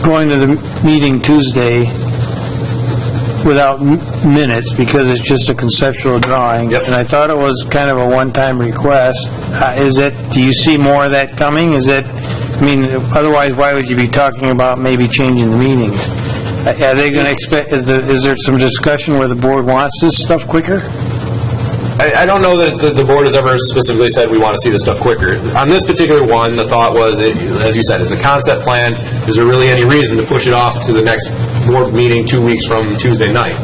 going to the meeting Tuesday without minutes, because it's just a conceptual drawing. Yep. And I thought it was kind of a one-time request. Do you see more of that coming? I mean, otherwise, why would you be talking about maybe changing the meetings? Are they going to expect, is there some discussion where the board wants this stuff quicker? I don't know that the board has ever specifically said we want to see this stuff quicker. On this particular one, the thought was, as you said, it's a concept plan. Is there really any reason to push it off to the next board meeting 2 weeks from Tuesday night?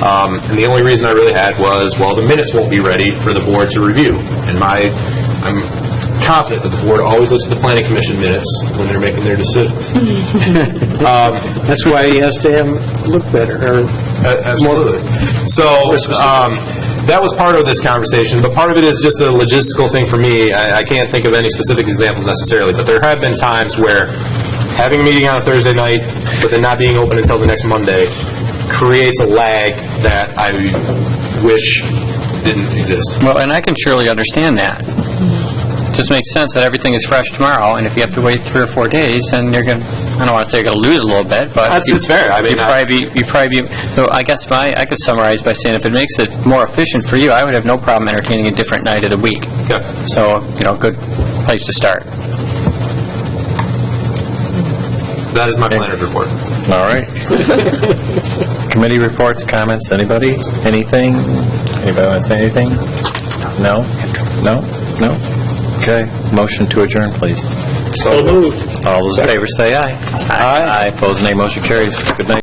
And the only reason I really had was, well, the minutes won't be ready for the board to review. And I'm confident that the board always looks at the planning commission minutes when they're making their decisions. That's why he has to have them look better. Absolutely. So that was part of this conversation, but part of it is just a logistical thing for me. I can't think of any specific examples necessarily, but there have been times where having a meeting on a Thursday night, but then not being open until the next Monday, creates a lag that I wish didn't exist. Well, and I can surely understand that. It just makes sense that everything is fresh tomorrow, and if you have to wait 3 or 4 days, then you're going to, I don't want to say you're going to lose a little bit, but... It's fair. I mean, you probably be, so I guess I could summarize by saying if it makes it more efficient for you, I would have no problem entertaining a different night of the week. Okay. So, good place to start. That is my planner's report. All right. Committee reports, comments, anybody? Anything? Anybody want to say anything? No? No? No? Okay. Motion to adjourn, please. So moved. All those in favor say aye. Aye. Opposed, nay. Motion carries. Good night.